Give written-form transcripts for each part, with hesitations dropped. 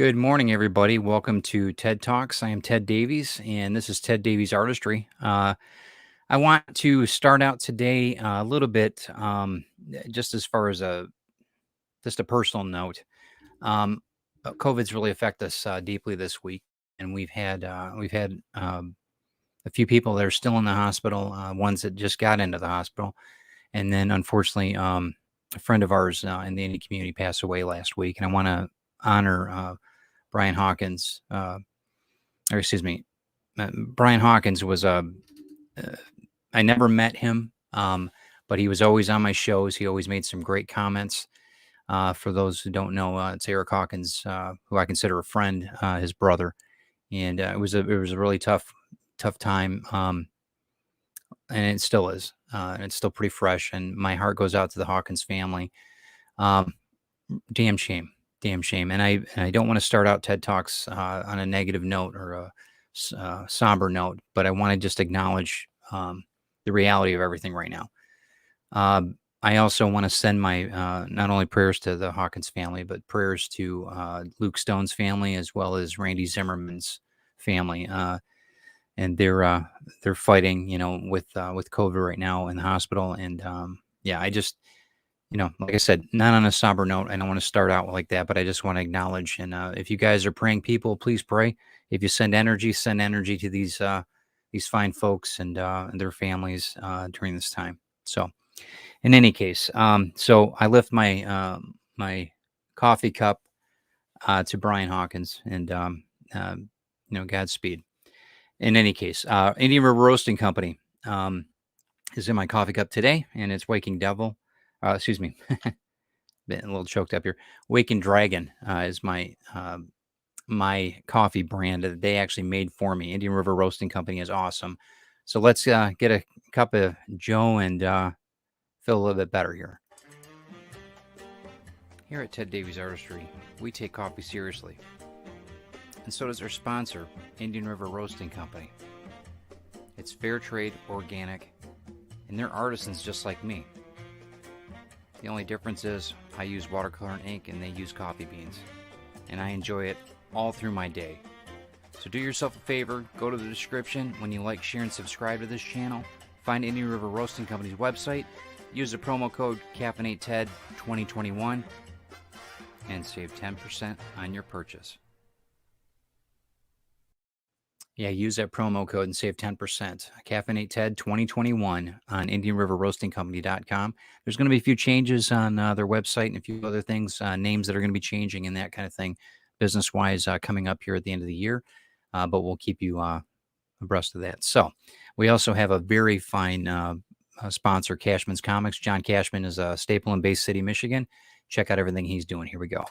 Good morning, everybody. Welcome to TED Talks. I am Ted Davies, and this is Ted Davies Artistry. I want to start out today a little bit, just as far as just a personal note. COVID's really affected us deeply this week, and we've had a few people that are still in the hospital, ones that just got into the hospital, and then unfortunately, a friend of ours in the Indian community passed away last week, and I want to honor Brian Hawkins, or excuse me, Brian Hawkins was I never met him, but he was always on my shows. He always made some great comments. For those who don't know, it's Eric Hawkins, who I consider a friend, his brother, and it was a really tough time, and it still is, and it's still pretty fresh. And my heart goes out to the Hawkins family. Um, Damn shame, damn shame. And I don't want to start out TED Talks on a negative note or a somber note, but I want to just acknowledge the reality of everything right now. I also want to send my not only prayers to the Hawkins family, but prayers to Luke Stone's family as well as Randy Zimmerman's family. And they're fighting, with COVID right now in the hospital. And yeah, I just, like I said, not on a somber note. I don't want to start out like that, but I just want to acknowledge. And if you guys are praying people, please pray. If you send energy to these fine folks and their families during this time. So, in any case, so I lift my coffee cup to Brian Hawkins, and Godspeed. In any case, Indian River Roasting Company is in my coffee cup today, and it's Waking Devil. Excuse me, been a little choked up here. Waking Dragon is my coffee brand that they actually made for me. Indian River Roasting Company is awesome. So let's get a cup of Joe and feel a little bit better here. Here at Ted Davies Artistry, we take coffee seriously. And so does our sponsor, Indian River Roasting Company. It's fair trade, organic, and they're artisans just like me. The only difference is I use watercolor and ink and they use coffee beans. And I enjoy it all through my day. So do yourself a favor, go to the description when you like, share, and subscribe to this channel. Find Indian River Roasting Company's website. Use the promo code CaffeinateTed2021 and save 10% on your purchase. Yeah, use that promo code and save 10%. CaffeinateTed2021 on IndianRiverRoastingCompany.com. There's going to be a few changes on their website and a few other things, names that are going to be changing and that kind of thing, business-wise, coming up here at the end of the year. But we'll keep you abreast of that. So we also have a very fine sponsor, Cashman's Comics. John Cashman is a staple in Bay City, Michigan. Check out everything he's doing. Here we go.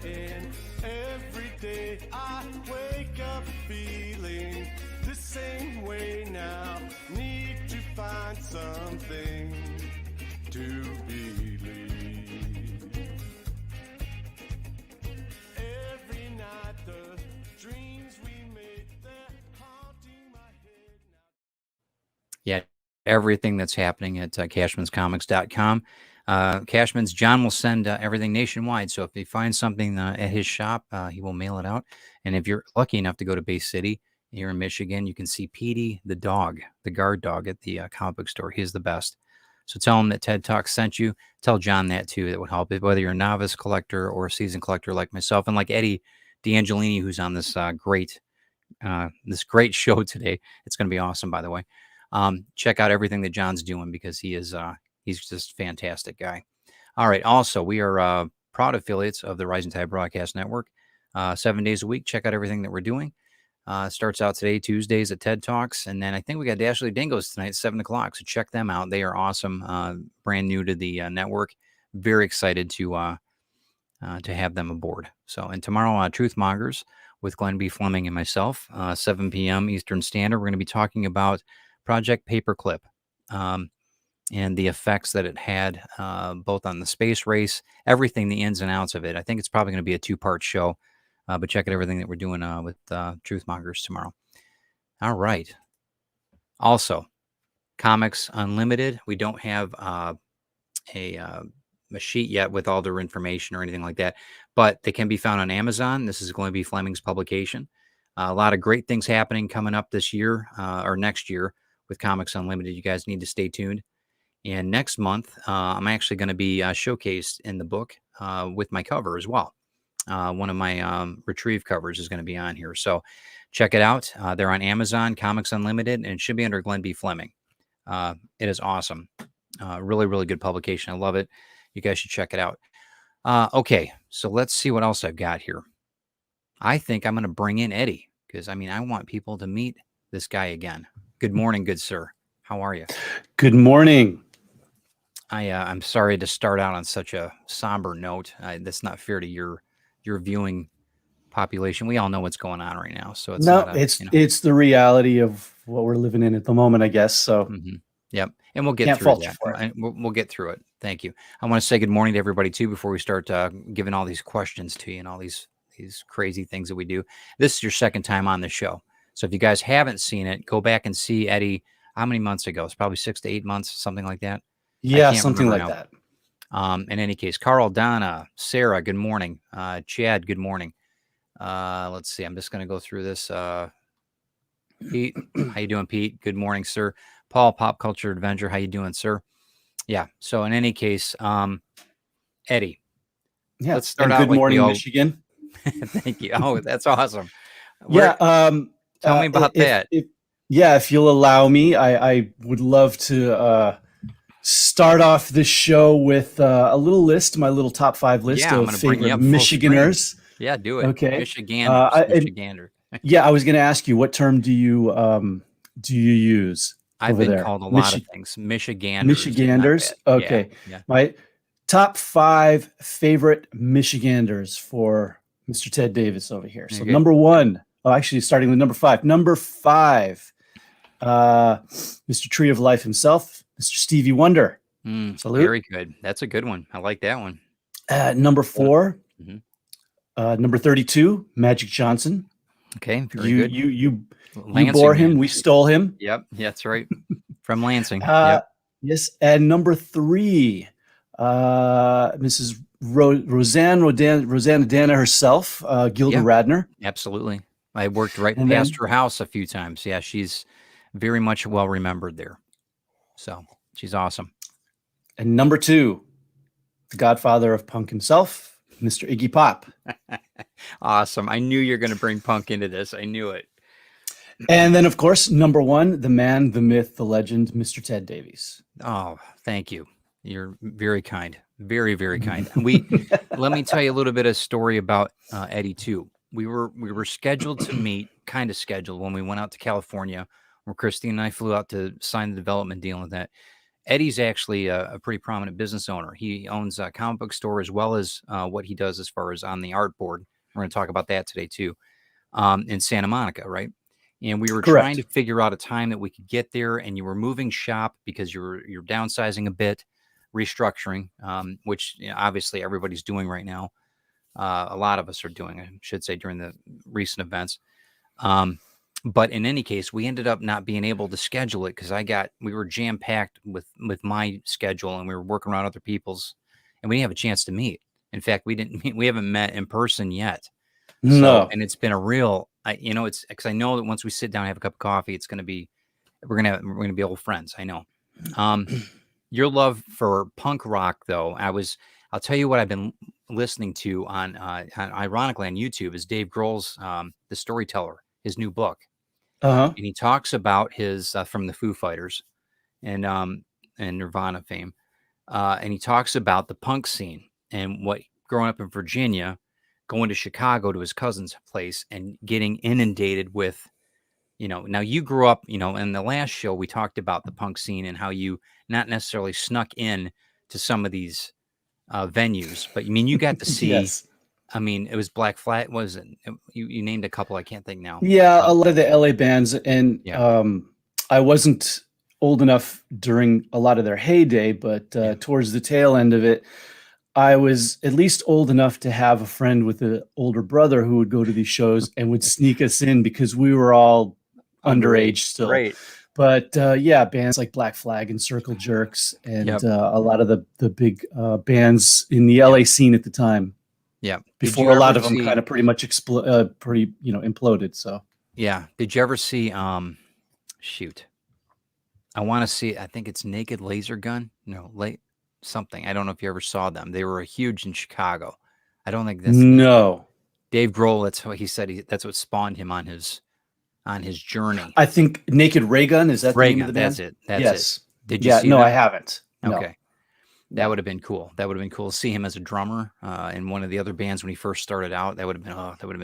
And every day I wake up feeling the same way now. Need to find something to believe. Every night the dreams we make, they're haunting my head now. Yeah, everything that's happening at Cashman'sComics.com. Cashman's John will send everything nationwide. So if he finds something at his shop, he will mail it out. And if you're lucky enough to go to Bay City here in Michigan, you can see Petey the dog, the guard dog at the comic book store. He's the best. So tell him that TED Talk sent you. Tell John that too. That would help. Whether you're a novice collector or a seasoned collector like myself, and like Eddie DeANGELINI, who's on this great show today. It's going to be awesome, by the way. Check out everything that John's doing because he is he's just a fantastic guy. All right. Also, we are proud affiliates of the Rising Tide Broadcast Network. 7 days a week. Check out everything that we're doing. Starts out today, Tuesdays at TED Talks. And then I think we got Dashley Dingoes tonight, 7 o'clock. So check them out. They are awesome. Brand new to the network. Very excited to to have them aboard. So, and tomorrow, Truth Mongers with Glenn B. Fleming and myself, 7 p.m. Eastern Standard. We're going to be talking about Project Paperclip and the effects that it had both on the space race, everything, the ins and outs of it. I think it's probably going to be a two-part show, but check out everything that we're doing with Truth Mongers tomorrow. All right. Also, Comics Unlimited. We don't have a sheet yet with all their information or anything like that, but they can be found on Amazon. This is Glenn B. Fleming's publication. A lot of great things happening coming up this year or next year with Comics Unlimited. You guys need to stay tuned. And next month, I'm actually going to be showcased in the book with my cover as well. One of my retrieve covers is going to be on here. So check it out. They're on Amazon, Comics Unlimited, and it should be under Glenn B. Fleming. It is awesome. Really, really good publication. I love it. You guys should check it out. Okay, so let's see what else I've got here. I think I'm going to bring in Eddie because, I mean, I want people to meet this guy again. Good morning, good sir. How are you? Good morning. I'm sorry to start out on such a somber note. That's not fair to your viewing population. We all know what's going on right now, so it's the reality of what we're living in at the moment, I guess. So, yep, and we'll get through that. We'll get through it. Thank you. I want to say good morning to everybody too before we start giving all these questions to you and all these crazy things that we do. This is your second time on the show, so if you guys haven't seen it, go back and see Eddie. How many months ago? It's probably 6 to 8 months, something like that. Yeah, something like that. In any case, Carl, Donna, Sarah, good morning. Chad, good morning. Let's see. I'm just going to go through this. Pete, how you doing, Pete? Good morning, sir. Paul, Pop Culture Adventure, how you doing, sir? Yeah. So in any case, Eddie. Yeah. Let's start out. Good morning, Michigan. Thank you. Oh, that's awesome. Yeah. Tell me about that. If you'll allow me, I would love to start off this show with a little list, my little top 5 list of favorite Michiganders. Yeah, do it. Okay. Michigander. Yeah, I was going to ask you, what term do you use? I've been called a lot of things. Michiganders. Michiganders. Okay. Yeah. My top 5 favorite Michiganders for Mr. Ted Davis over here. So number 1. Oh, actually, starting with number 5. Number 5. Mr. Tree of Life himself, Mr. Stevie Wonder. Salute. Very good. That's a good one. I like that one. Number 4. Number 32, Magic Johnson. Okay, very good. You bore him. We stole him. Yep, that's right. From Lansing. Yep. Yes, and number 3, Mrs. Rosanna Dana herself, Gilda Radner. Absolutely. I worked right past her house a few times. Yeah, she's very much well remembered there. So she's awesome. And number 2, the godfather of punk himself, Mr. Iggy Pop. Awesome. I knew you're going to bring punk into this. I knew it. And then, of course, number 1, the man, the myth, the legend, Mr. Ted Davies. Oh, thank you. You're very kind. Very, very kind. Let me tell you a little bit of story about Eddie too. We were scheduled to meet, kind of scheduled, when we went out to California, where Christine and I flew out to sign the development deal with that. Eddie's actually a pretty prominent business owner. He owns a comic book store as well as what he does as far as on the art board. We're going to talk about that today too, in Santa Monica, right? And we were trying to figure out a time that we could get there, and you were moving shop because you're downsizing a bit, restructuring, which obviously everybody's doing right now. A lot of us are doing, I should say, during the recent events. But in any case, we ended up not being able to schedule it because we were jam packed with my schedule, and we were working around other people's, and we didn't have a chance to meet. In fact, we haven't met in person yet. No. And it's been a real, it's because I know that once we sit down and have a cup of coffee, we're going to be old friends. I know. Your love for punk rock, though, I'll tell you what I've been listening to ironically on YouTube is Dave Grohl's The Storyteller, his new book. And he talks about his from the Foo Fighters and Nirvana fame. And he talks about the punk scene and what growing up in Virginia, going to Chicago to his cousin's place and getting inundated with, now you grew up, in the last show, we talked about the punk scene and how you not necessarily snuck in to some of these venues, but I mean, you got to see. Yes. I mean, it was Black Flag. Was it? You named a couple. I can't think now. Yeah, a lot of the LA bands, and Yeah. I wasn't old enough during a lot of their heyday, but towards the tail end of it, I was at least old enough to have a friend with an older brother who would go to these shows and would sneak us in because we were all underage still. Right. But yeah, bands like Black Flag and Circle Jerks and Yep. a lot of the big bands in the LA scene at the time. Yeah. Before a lot of them kind of pretty much imploded. So yeah. Did you ever see? Shoot. I want to see. I think it's Naked Laser Gun. No, something. I don't know if you ever saw them. They were huge in Chicago. I don't think that's no. Dave Grohl. That's what he said. That's what spawned him on his journey. I think Naked Ray Gun, is that the name of the band? That's it. That's yes. it. Did you yeah, see no, that? I haven't. Okay. No. That would have been cool. That would have been cool to see him as a drummer in one of the other bands when he first started out. That would have been it. That would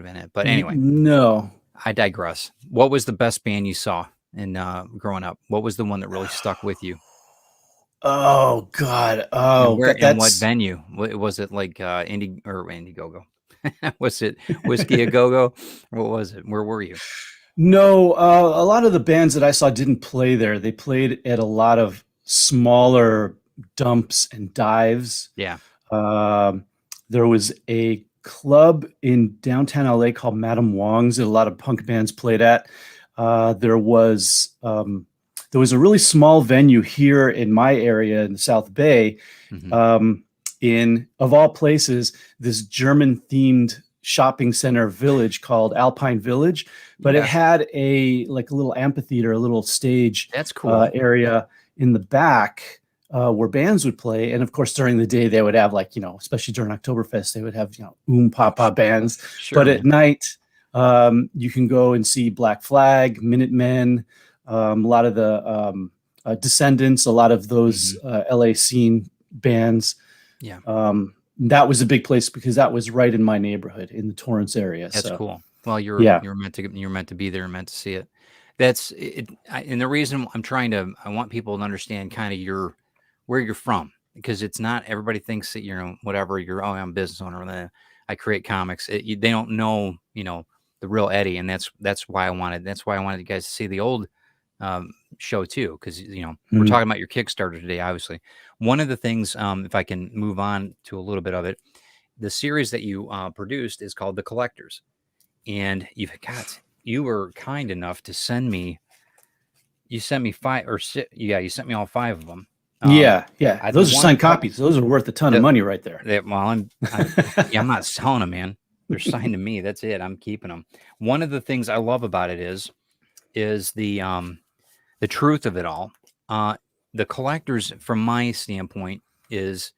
have been it. But anyway, no. I digress. What was the best band you saw in growing up? What was the one that really stuck with you? Oh God. Oh, and what venue? Was it like Indiegogo? Was it Whiskey a Go-Go? What was it? Where were you? No, a lot of the bands that I saw didn't play there. They played at a lot of smaller dumps and dives. Yeah. There was a club in downtown LA called Madame Wong's that a lot of punk bands played at. There was a really small venue here in my area in the South Bay, in, of all places, this German themed shopping center village called Alpine Village, but it had a little amphitheater, a little stage. That's cool. Area in the back where bands would play. And of course, during the day they would have especially during Oktoberfest, they would have, Papa bands. Sure, but at night, you can go and see Black Flag, Minutemen, a lot of the Descendants, a lot of those LA scene bands. Yeah. That was a big place because that was right in my neighborhood in the Torrance area. That's cool. Well, you're meant to be there, meant to see it. That's it. And the reason I want people to understand kind of where you're from, because it's not everybody thinks that whatever I'm a business owner and I create comics. They don't know the real Eddie, and that's why I wanted you guys to see the old show too, because we're talking about your Kickstarter today. Obviously, one of the things, if I can move on to a little bit of it, the series that you produced is called The Collectors, and you were kind enough to send me. You sent me you sent me all 5 of them. Yeah. Those are signed copies. Those are worth a ton of money right there. I'm not selling them, man. They're signed to me. That's it. I'm keeping them. One of the things I love about it is the truth of it all. The Collectors, from my standpoint, is,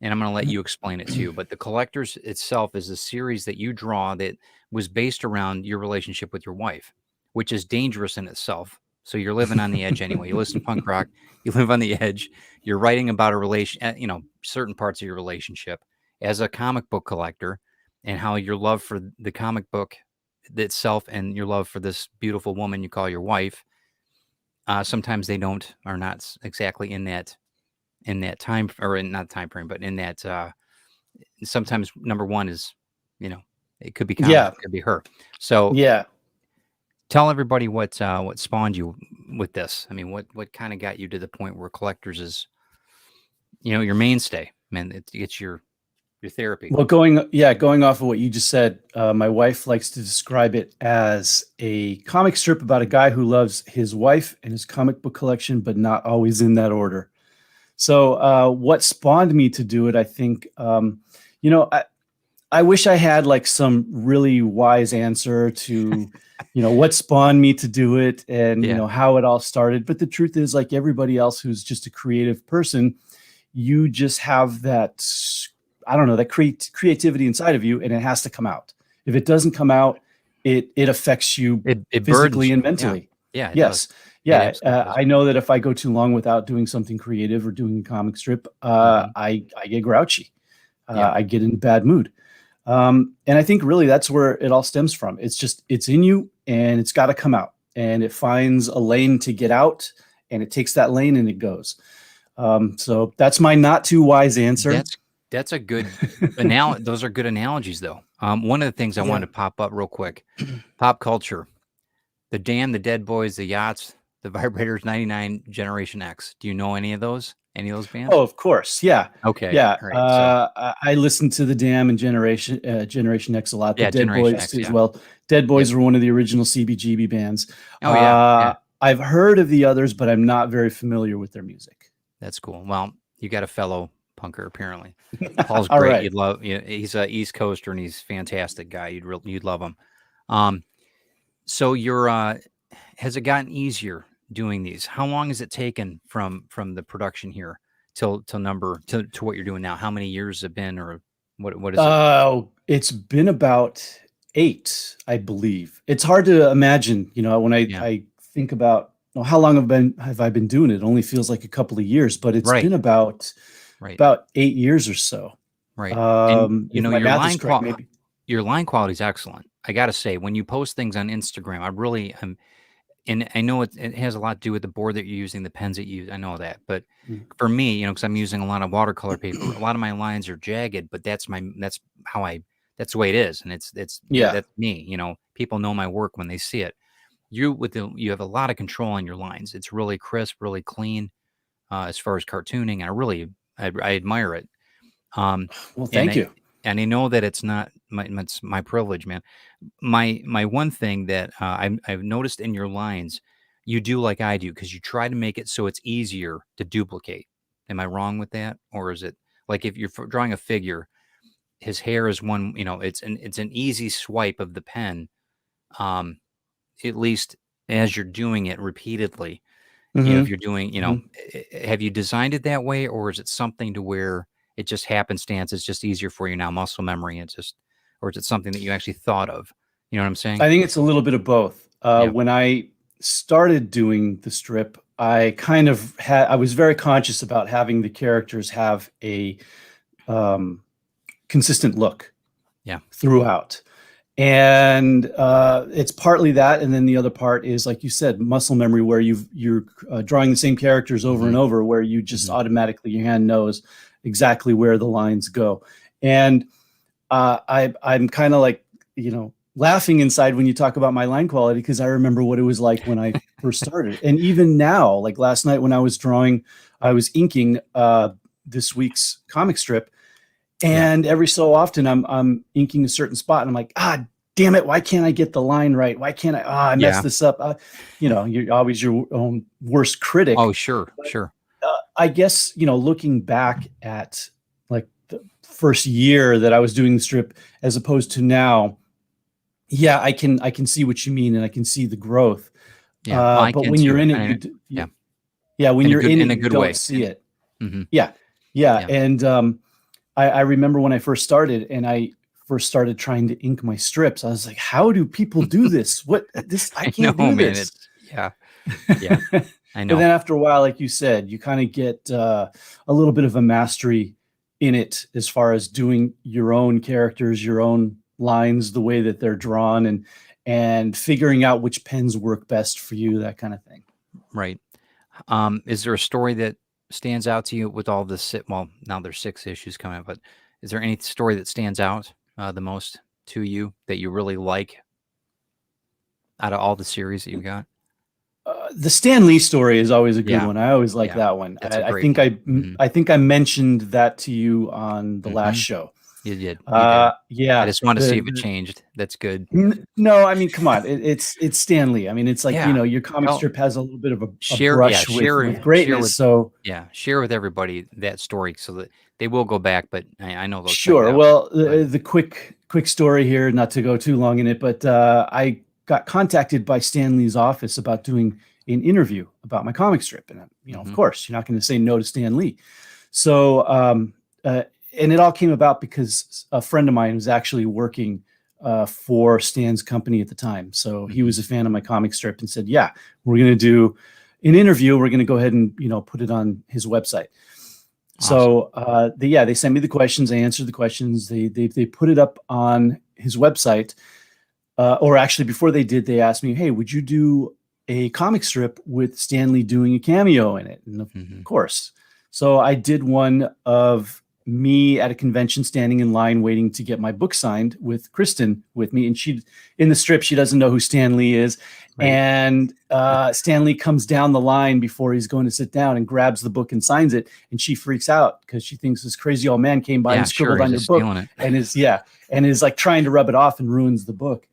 and I'm going to let you explain it too, but The Collectors itself is a series that you draw that was based around your relationship with your wife, which is dangerous in itself. So you're living on the edge anyway. You listen to punk rock, you live on the edge. You're writing about a certain parts of your relationship as a comic book collector, and how your love for the comic book itself and your love for this beautiful woman you call your wife, sometimes they are not exactly in that time, or not time frame, but in that sometimes number one is, it could be comic, it could be her. So tell everybody what spawned you with this. I mean, what kind of got you to the point where Collectors is, your mainstay, man. It's your therapy. Well, going off of what you just said, my wife likes to describe it as a comic strip about a guy who loves his wife and his comic book collection, but not always in that order. So what spawned me to do it, I think, I wish I had some really wise answer to, what spawned me to do it and, how it all started. But the truth is, like everybody else who's just a creative person, you just have that, that creativity inside of you, and it has to come out. If it doesn't come out, it affects you it physically and mentally. Yeah. Yes. Yeah. I know that if I go too long without doing something creative or doing a comic strip, I get grouchy. I get in a bad mood. And I think really that's where it all stems from. It's in you, and it's got to come out, and it finds a lane to get out, and it takes that lane and it goes. So that's my not too wise answer. That's a good those are good analogies, though. One of the things I wanted to pop up real quick, pop culture, the Damned, the Dead Boys, the Yachts, the Vibrators, 99, Generation X. Do you know any of those? Any of those bands? Oh, of course. Yeah. Okay. Yeah. All right. So, I listened to the Dam and Generation X a lot. The yeah, Dead Generation Boys X, too, as yeah. well. Dead Boys were one of the original CBGB bands. Oh, yeah. I've heard of the others, but I'm not very familiar with their music. That's cool. Well, you got a fellow punker apparently. Paul's All great. right. You'd love. He's a East Coaster and he's a fantastic guy. You'd love him. So you're has it gotten easier doing these? How long has it taken from the production here till to what you're doing now? How many years has it been, or what is it? It's been about 8, I believe. It's hard to imagine, when I think about how long have I been doing it. It only feels like a couple of years, but it's been about 8 years or so. Right. And your line quality is excellent. I got to say, when you post things on Instagram, I really am. And I know it has a lot to do with the board that you're using, the pens that you use. I know that. But for me, because I'm using a lot of watercolor paper, a lot of my lines are jagged, but that's the way it is. And that's me. People know my work when they see it. You have a lot of control on your lines. It's really crisp, really clean as far as cartooning. And I admire it. Well, thank you. And I know that it's not it's my privilege, man. My one thing that I've noticed in your lines, you do like I do, because you try to make it so it's easier to duplicate. Am I wrong with that? Or is it like if you're drawing a figure, his hair is one, it's an easy swipe of the pen, at least as you're doing it repeatedly. If you're doing, have you designed it that way, or is it something to where it just happenstance? It's just easier for you now, muscle memory. Or is it something that you actually thought of? You know what I'm saying? I think it's a little bit of both. When I started doing the strip, I was very conscious about having the characters have a consistent look throughout. And it's partly that, and then the other part is, like you said, muscle memory, where you're drawing the same characters over and over, where you just automatically, your hand knows exactly where the lines go. And I'm kind of like, laughing inside when you talk about my line quality, because I remember what it was like when I first started. And even now, like last night when I was inking this week's comic strip. And every so often I'm inking a certain spot and I'm like, damn it, why can't I get the line right? Why can't I messed this up? You're always your own worst critic. Oh, sure. Sure. I guess, looking back at like the first year that I was doing the strip as opposed to now, I can see what you mean, and I can see the growth. But when you're in it, when you're in it, you don't see it. And I remember when I first started and I first started trying to ink my strips, I was like, how do people do this? I can't do this. Yeah. I know. But then after a while, like you said, you kind of get a little bit of a mastery in it as far as doing your own characters, your own lines, the way that they're drawn, and figuring out which pens work best for you, that kind of thing. Right. Is there a story that stands out to you with all this? Well, now there's 6 issues coming up, but is there any story that stands out the most to you that you really like out of all the series that you've got? The Stan Lee story is always a good one. I always like that one. I think I mentioned that to you on the last show. You did. Yeah. I just want to see if it changed. That's good. No, I mean, come on. It's Stan Lee. I mean, it's like, your comic strip has a little bit of a brush with greatness. Share with everybody that story so that they will go back, but I know those. Sure. Well, the quick story here, not to go too long in it, but I got contacted by Stan Lee's office about doing an interview about my comic strip. And, of course, you're not going to say no to Stan Lee. So, and it all came about because a friend of mine was actually working for Stan's company at the time. So he was a fan of my comic strip and said, we're going to do an interview. We're going to go ahead and, put it on his website. Awesome. So they sent me the questions. I answered the questions. They put it up on his website. Or actually, before they did, they asked me, hey, would you do a comic strip with Stan Lee doing a cameo in it? And of course. So I did one of me at a convention standing in line waiting to get my book signed with Kristen with me. And she, in the strip, she doesn't know who Stan Lee is. Right. And Stan Lee comes down the line before he's going to sit down and grabs the book and signs it. And she freaks out because she thinks this crazy old man came by and scribbled on your book and is like trying to rub it off and ruins the book.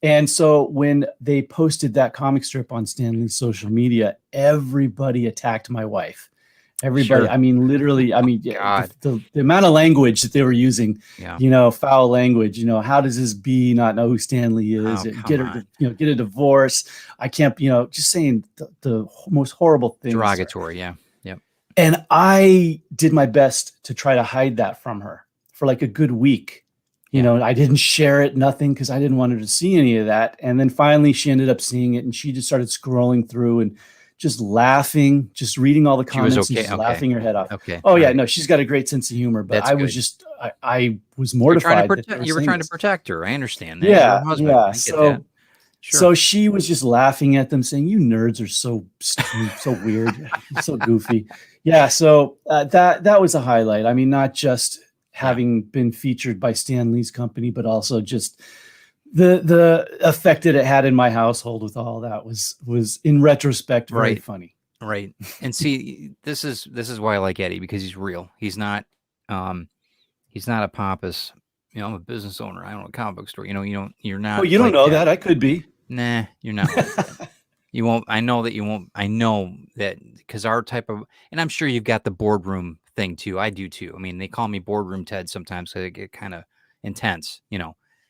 And so when they posted that comic strip on Stan Lee's social media, everybody attacked my wife. Everybody, I mean, literally, I mean, the amount of language that they were using, foul language, how does this bee not know who Stan Lee is? Get her to, get a divorce. I can't, just saying the most horrible things. Derogatory, yeah. Yep. And I did my best to try to hide that from her for like a good week. I didn't share it, nothing, because I didn't want her to see any of that. And then finally she ended up seeing it and she just started scrolling through and just laughing, just reading all the comments and just laughing her head off. Okay. Oh, yeah. No, she's got a great sense of humor, but I was just, I was mortified. You were trying to protect her. I understand that. Yeah. So she was just laughing at them saying, you nerds are so weird, so goofy. Yeah. So that was a highlight. I mean, not just having been featured by Stan Lee's company, but also just the effect that it had in my household with all that was in retrospect very funny. Right. And see, this is why I like Eddie, because he's real. He's not a pompous, I'm a business owner. I own a comic book store. You're not. Well, you don't know that. I could be. Nah, you're not. Like that. You won't. I know that you won't. I know that because our type of, and I'm sure you've got the boardroom thing too. I do too. I mean, they call me boardroom Ted sometimes because I get kind of intense,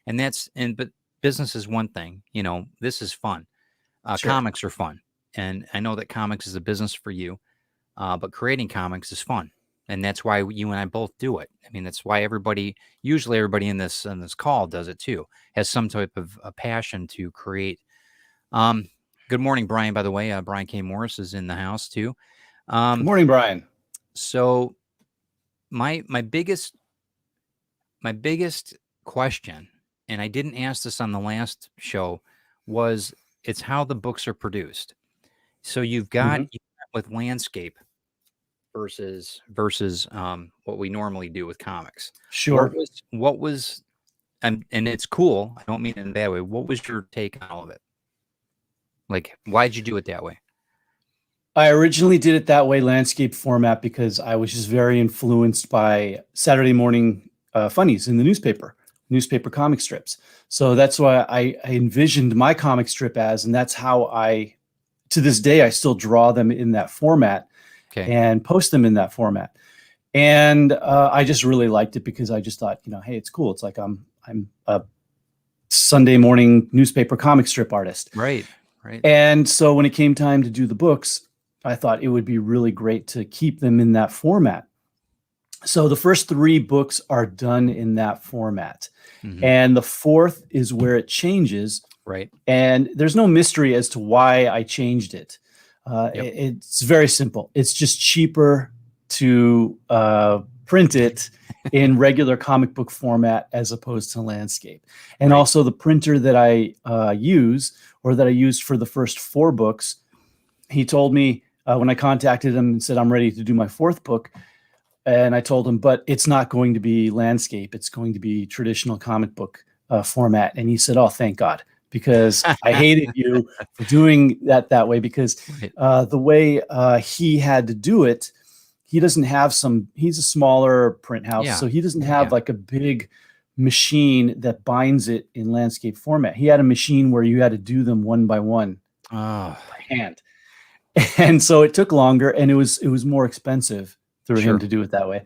but business is one thing, this is fun. Sure. Comics are fun. And I know that comics is a business for you, but creating comics is fun. And that's why you and I both do it. I mean, that's why usually everybody in this call does it too, has some type of a passion to create. Good morning, Brian, by the way. Brian K. Morris is in the house too. Good morning, Brian. So my biggest question, and I didn't ask this on the last show, it's how the books are produced. So you've got with landscape versus what we normally do with comics. Sure. What was and it's cool. I don't mean it in a bad way. What was your take on all of it? Like, why'd you do it that way? I originally did it that way, landscape format, because I was just very influenced by Saturday morning funnies in the newspaper comic strips. So that's why I envisioned my comic strip as, and that's how to this day, I still draw them in that format and post them in that format. And I just really liked it because I just thought, hey, it's cool. It's like I'm a Sunday morning newspaper comic strip artist. Right. And so when it came time to do the books, I thought it would be really great to keep them in that format. So the first 3 books are done in that format. And the 4th is where it changes. Right. And there's no mystery as to why I changed it. It's very simple. It's just cheaper to print it in regular comic book format as opposed to landscape. And also the printer that I use, or that I used for the first 4 books, he told me when I contacted him and said, I'm ready to do my 4th book. And I told him, but it's not going to be landscape. It's going to be traditional comic book format. And he said, oh, thank God, because I hated you for doing that way, because the way he had to do it, he doesn't have he's a smaller print house. So he doesn't have like a big machine that binds it in landscape format. He had a machine where you had to do them one by one by hand. And so it took longer, and it was more expensive for him to do it that way.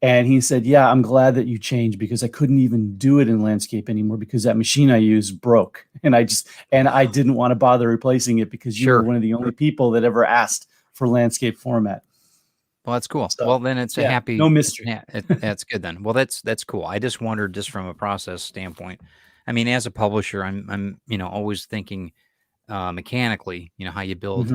And he said, yeah, I'm glad that you changed, because I couldn't even do it in landscape anymore because that machine I used broke. And I didn't want to bother replacing it, because you were one of the only people that ever asked for landscape format. Well, that's cool. So, well, then it's a happy, no mystery. That's good then. Well, that's cool. I just wondered, just from a process standpoint. I mean, as a publisher, I'm always thinking mechanically, how you build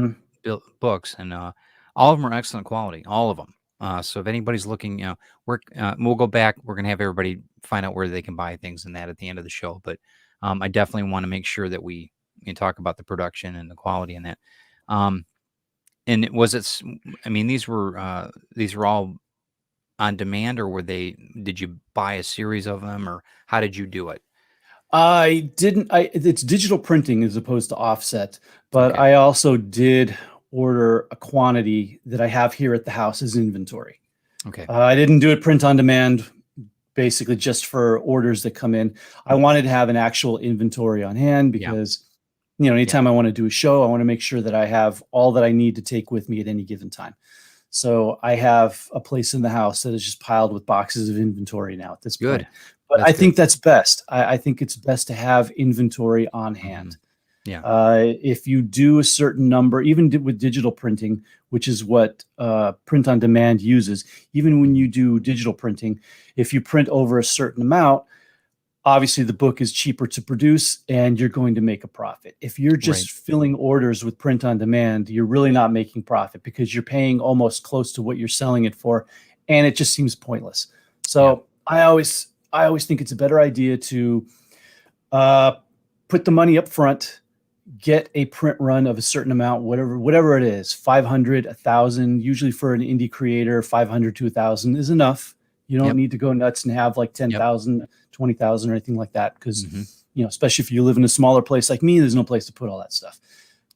books, and all of them are excellent quality, all of them. So if anybody's looking, we'll go back. We're going to have everybody find out where they can buy things and that at the end of the show. But I definitely want to make sure that we talk about the production and the quality and that. And was it? I mean, these were all on demand, or did you buy a series of them, or how did you do it? I didn't. It's digital printing as opposed to offset, but Okay. I also did order a quantity that I have here at the house as inventory. Okay. I didn't do it print on demand, basically just for orders that come in. I wanted to have an actual inventory on hand Yeah. because, anytime I want to do a show, I want to make sure that I have all that I need to take with me at any given time. So I have a place in the house that is just piled with boxes of inventory now at this Good. point. But That's I think good. that's best. I think it's best to have inventory on hand. Yeah. If you do a certain number, even with digital printing, which is what print on demand uses, even when you do digital printing, if you print over a certain amount, obviously the book is cheaper to produce and you're going to make a profit. If you're just Right. filling orders with print on demand, you're really not making profit because you're paying almost close to what you're selling it for, and it just seems pointless. Yeah. So I always think it's a better idea to put the money up front, get a print run of a certain amount, whatever it is, 500, 1,000. Usually for an indie creator, 500 to 1,000 is enough. You don't Yep. need to go nuts and have like 10,000, 20,000 or anything like that. Because, especially if you live in a smaller place like me, there's no place to put all that stuff.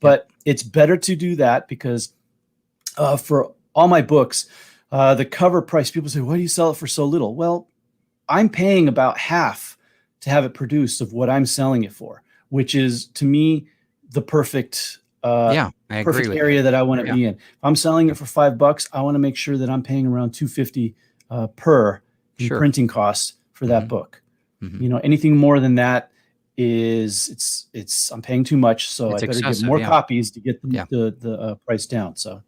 But it's better to do that because for all my books, the cover price, people say, why do you sell it for so little? Well, I'm paying about half to have it produced of what I'm selling it for, which is to me the perfect I agree perfect with area that I want to Yeah. be in. If I'm selling it for $5, I want to make sure that I'm paying around $250 per in Sure. printing costs for that book. Mhm. Anything more than that is I'm paying too much, so It's I better get excessive. more Yeah. copies to get Yeah. the price down. So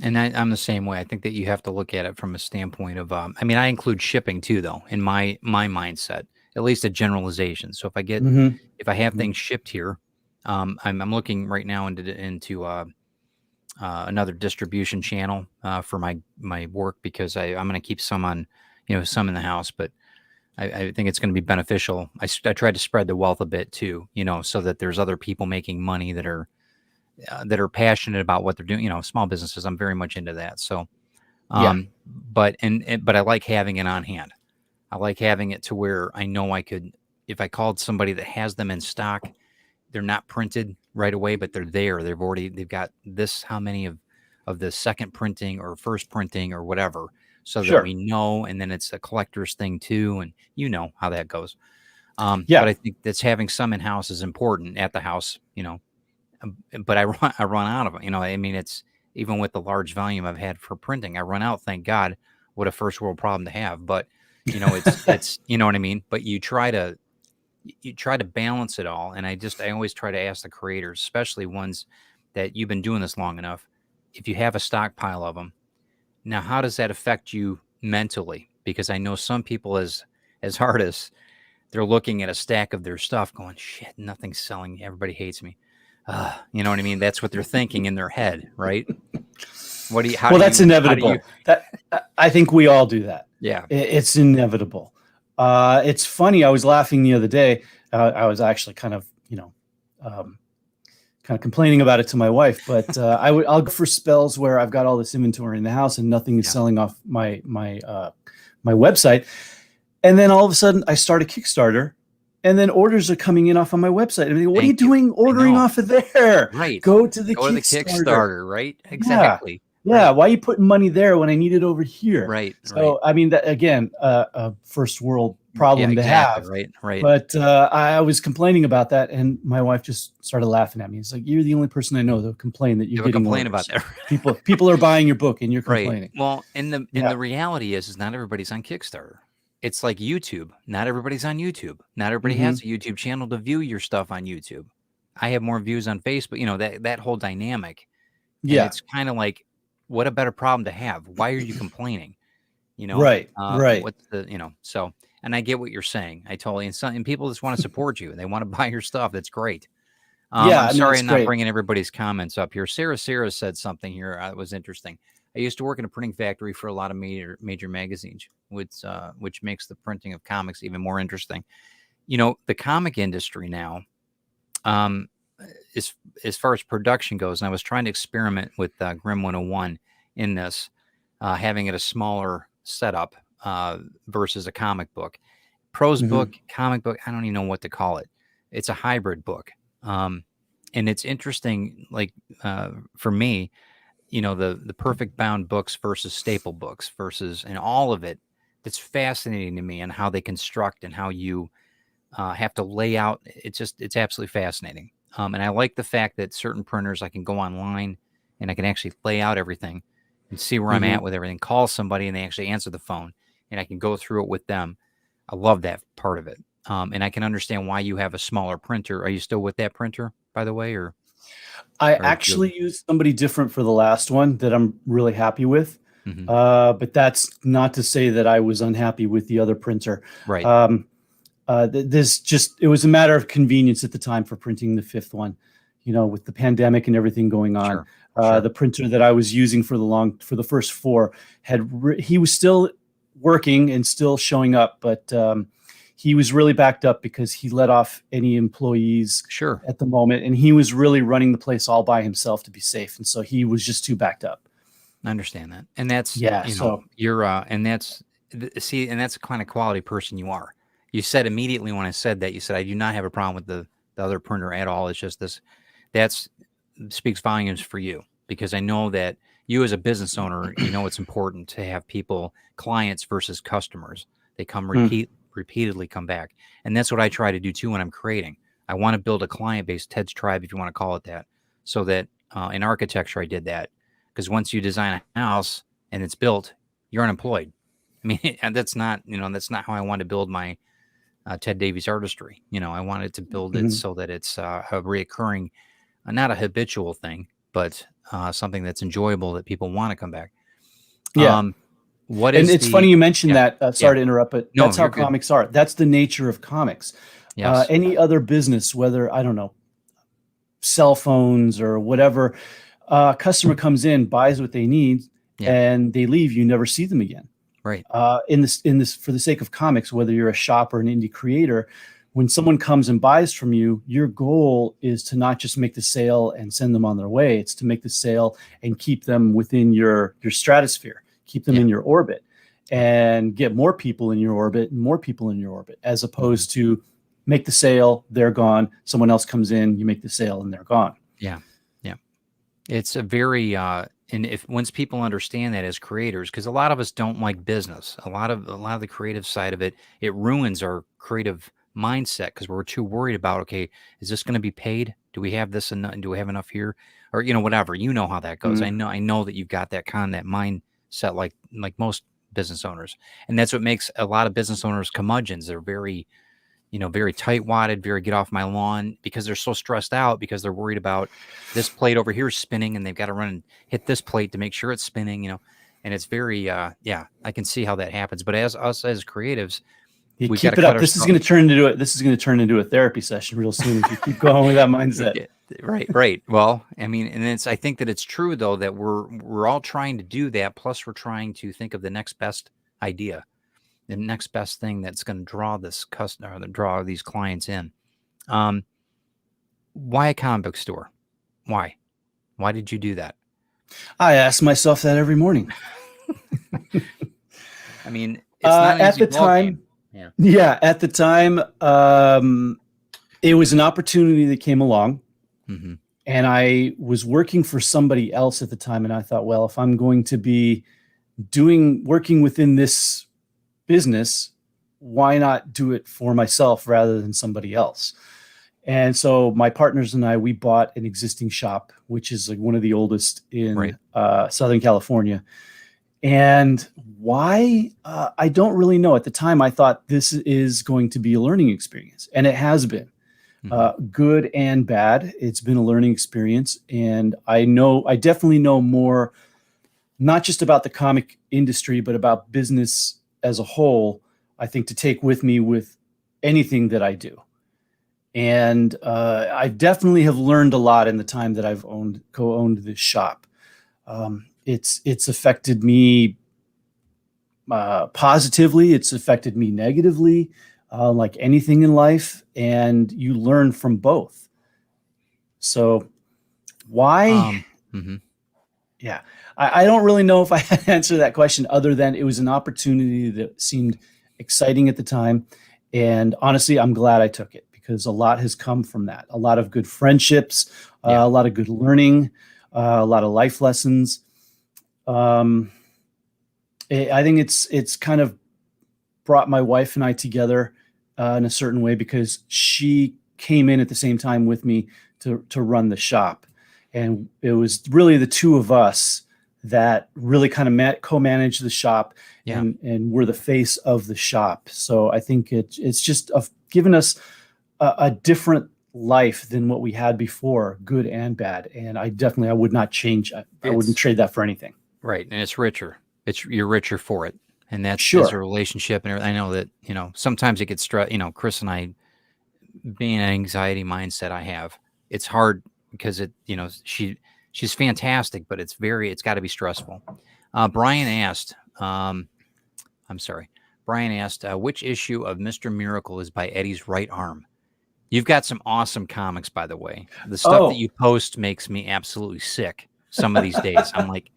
And I'm the same way. I think that you have to look at it from a standpoint of, I mean, I include shipping too, though, in my mindset, at least a generalization. So if I have Mhm. things shipped here, I'm looking right now into another distribution channel for my work because I'm going to keep some on, some in the house, but I think it's going to be beneficial. I tried to spread the wealth a bit too, so that there's other people making money that are passionate about what they're doing. Small businesses. I'm very much into that. So, Yeah, but I like having it on hand. I like having it to where I know I could, if I called somebody that has them in stock, they're not printed right away, but they're there. They've got this how many of the second printing or first printing or whatever, so that sure. we know. And then it's a collector's thing too, and you know how that goes. But Yeah, I think that's having some in house is important at the house. But I run out of it. I mean, it's even with the large volume I've had for printing, I run out. Thank God. What a first world problem to have. But it's you know what I mean. But you try to balance it all, and I always try to ask the creators, especially ones that you've been doing this long enough, if you have a stockpile of them. Now, how does that affect you mentally? Because I know some people as artists, they're looking at a stack of their stuff going, shit, nothing's selling. Everybody hates me. You know what I mean? That's what they're thinking in their head, right? well, that's inevitable. That I think we all do that. Yeah. It's inevitable. It's funny. I was laughing the other day. I was actually kind of complaining about it to my wife, but I'll go for spells where I've got all this inventory in the house and nothing is Yeah. selling off my website, and then all of a sudden I start a Kickstarter, and then orders are coming in off on my website. I mean, what are you Thank you. doing ordering know. off of there? Right. Go to the Go to the Kickstarter. Kickstarter, right? Exactly. Yeah. Right. Why are you putting money there when I need it over here? Right. So, I mean, that again, a first world problem Yeah, to exactly. have. Right. Right. But I was complaining about that, and my wife just started laughing at me. It's like, you're the only person I know that'll complain that You you're have a getting complaint orders. about that. People are buying your book, and you're Right. complaining. Well, and the Yeah. reality is not everybody's on Kickstarter. It's like YouTube. Not everybody's on YouTube. Not everybody Mhm. has a YouTube channel to view your stuff on YouTube. I have more views on Facebook. That whole dynamic, and Yeah. it's kind of like, what a better problem to have. Why are you complaining? Right. Right. What's so, and I get what you're saying. I totally, and people just want to support you and they want to buy your stuff. That's great. Yeah. I'm I mean, sorry it's I'm not great. bringing everybody's comments up here. Sarah said something here that was interesting. I used to work in a printing factory for a lot of major magazines, which makes the printing of comics even more interesting. The comic industry now, as as far as production goes, and I was trying to experiment with Grim 101 in this, having it a smaller setup versus a comic book. Prose book, comic book, I don't even know what to call it. It's a hybrid book. And it's interesting, like for me, the perfect bound books versus staple books versus, and all of it, it's fascinating to me, and how they construct and how you have to lay out. It's absolutely fascinating. And I like the fact that certain printers, I can go online and I can actually lay out everything and see where I'm at with everything, call somebody and they actually answer the phone and I can go through it with them. I love that part of it. And I can understand why you have a smaller printer. Are you still with that printer, by the way, or? I actually used somebody different for the last one that I'm really happy with. But that's not to say that I was unhappy with the other printer. Right. It was a matter of convenience at the time for printing the fifth one, with the pandemic and everything going on. Sure. The printer that I was using for the first four he was still working and still showing up, but he was really backed up because he let off any employees at the moment, and he was really running the place all by himself to be safe, and so he was just too backed up. I understand that, and that's you're and that's the kind of quality person you are. You said immediately when I said that, you said I do not have a problem with the other printer at all. It's just this that speaks volumes for you, because I know that you as a business owner, it's important to have clients versus customers. They come repeatedly come back. And that's what I try to do too when I'm creating. I want to build a client base, Ted's tribe, if you want to call it that, so that in architecture, I did that. Because once you design a house and it's built, you're unemployed. I mean, and that's not how I want to build my Ted Davies artistry. I wanted to build it so that it's a reoccurring, not a habitual thing, but something that's enjoyable that people want to come back. Yeah. It's funny you mentioned that. Sorry to interrupt, but that's how comics are. That's the nature of comics. Yes. Any other business, whether, I don't know, cell phones or whatever, customer comes in, buys what they need, and they leave. You never see them again. Right. In this, for the sake of comics, whether you're a shop or an indie creator, when someone comes and buys from you, your goal is to not just make the sale and send them on their way. It's to make the sale and keep them within your stratosphere, keep them in your orbit, and get more people in your orbit and more people in your orbit, as opposed to make the sale, they're gone. Someone else comes in, you make the sale, and they're gone. Yeah. Yeah. It's a very, and once people understand that as creators, because a lot of us don't like business, a lot of the creative side of it ruins our creative mindset, because we're too worried about, okay, is this going to be paid? Do we have this enough? Do we have enough here? Or, whatever, how that goes. I know that you've got that mindset, like most business owners. And that's what makes a lot of business owners curmudgeons. They're very, very tight-wadded, very get off my lawn, because they're so stressed out, because they're worried about this plate over here spinning, and they've got to run and hit this plate to make sure it's spinning, and it's very, I can see how that happens. But as creatives, we keep it up. This is going to turn into a therapy session real soon if you keep going with that mindset. Right. Well, I mean, and I think that it's true though, that we're all trying to do that. Plus we're trying to think of the next best idea, the next best thing that's going to draw this customer, draw these clients in. Why a comic book store? Why did you do that? I ask myself that every morning. I mean, it's not at the time. At the time, it was an opportunity that came along, and I was working for somebody else at the time. And I thought, well, if I'm going to be working within this business, why not do it for myself rather than somebody else? And so my partners and I, we bought an existing shop, which is like one of the oldest in Southern California. And why? I don't really know. At the time, I thought this is going to be a learning experience, and it has been good and bad. It's been a learning experience, and I definitely know more, not just about the comic industry, but about business as a whole, I think, to take with me with anything that I do. And I definitely have learned a lot in the time that I've co-owned this shop. It's affected me positively. It's affected me negatively, like anything in life. And you learn from both. So why? Mhm. Yeah, I don't really know if I had to answer that question other than it was an opportunity that seemed exciting at the time. And honestly, I'm glad I took it because a lot has come from that. A lot of good friendships, Yeah. a lot of good learning, a lot of life lessons. Um, I think it's kind of brought my wife and I together in a certain way because she came in at the same time with me to run the shop, and it was really the two of us that really kind of co-managed the shop, Yeah. and we're the face of the shop. So I think it's just given us a different life than what we had before, good and bad. And I would not change. I wouldn't It's trade that for anything. right, and it's richer. You're richer for it, and that's as a Sure. relationship. And I know that sometimes it gets stress. Chris and I, being an anxiety mindset I have, it's hard because she's fantastic, but it's got to be stressful. Brian asked, I'm sorry, Brian asked, which issue of Mr. Miracle is by Eddie's right arm? You've got some awesome comics, by the way. The stuff that Oh, you post makes me absolutely sick some of these days. I'm like,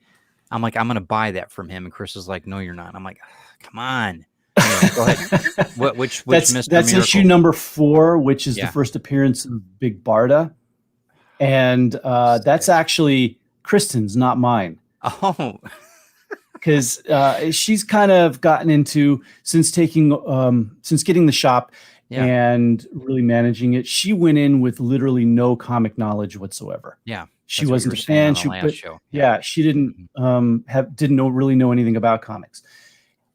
I'm going to buy that from him. And Chris is like, no, you're not. I'm like, come on. Anyway, go ahead. Which Mr. that's issue Miracle? number 4, which is the Yeah. first appearance of Big Barda, and that's actually Kristen's, not mine, Oh, because she's kind of gotten into since getting the shop yeah. and really managing it. She went in with literally no comic knowledge whatsoever. Yeah. She That's what you wasn't were a saying fan. on the last show. Yeah, she didn't really know anything about comics,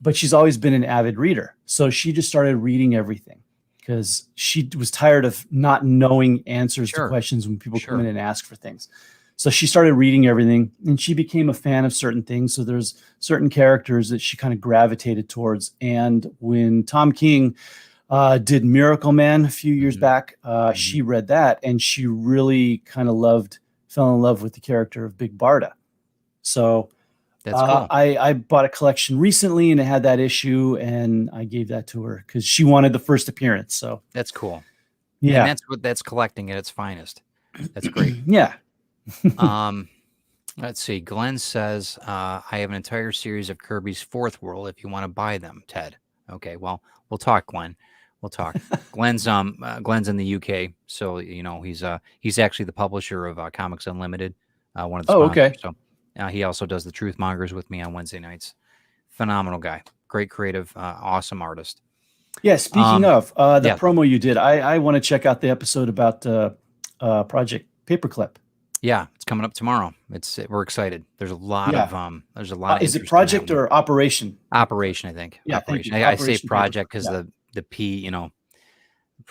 but she's always been an avid reader. So she just started reading everything because she was tired of not knowing answers to Sure. questions when people come Sure. in and ask for things. So she started reading everything, and she became a fan of certain things. So there's certain characters that she kind of gravitated towards. And when Tom King did Miracle Man a few years Mhm. back, Mhm. she read that, and she really kind of fell in love with the character of Big Barda. So That's cool. I bought a collection recently, and it had that issue, and I gave that to her because she wanted the first appearance. So That's cool. yeah, And that's collecting at its finest. That's great. yeah. Let's see. Glenn says, I have an entire series of Kirby's Fourth World if you want to buy them, Ted. Okay, well, we'll talk, Glenn. We'll talk. Glenn's in the UK, so he's actually the publisher of Comics Unlimited, one of the Oh, sponsors. okay. So he also does the Truth Mongers with me on Wednesday nights. Phenomenal guy, great creative, awesome artist. Yeah. Speaking of the yeah. promo you did, I want to check out the episode about Project Paperclip. Yeah, it's coming up tomorrow. We're excited. There's a lot of Is it interest in Project that one. or Operation? Operation, I think. Yeah, thank Operation. you. I say Operation project Paperclip, because yeah. the P,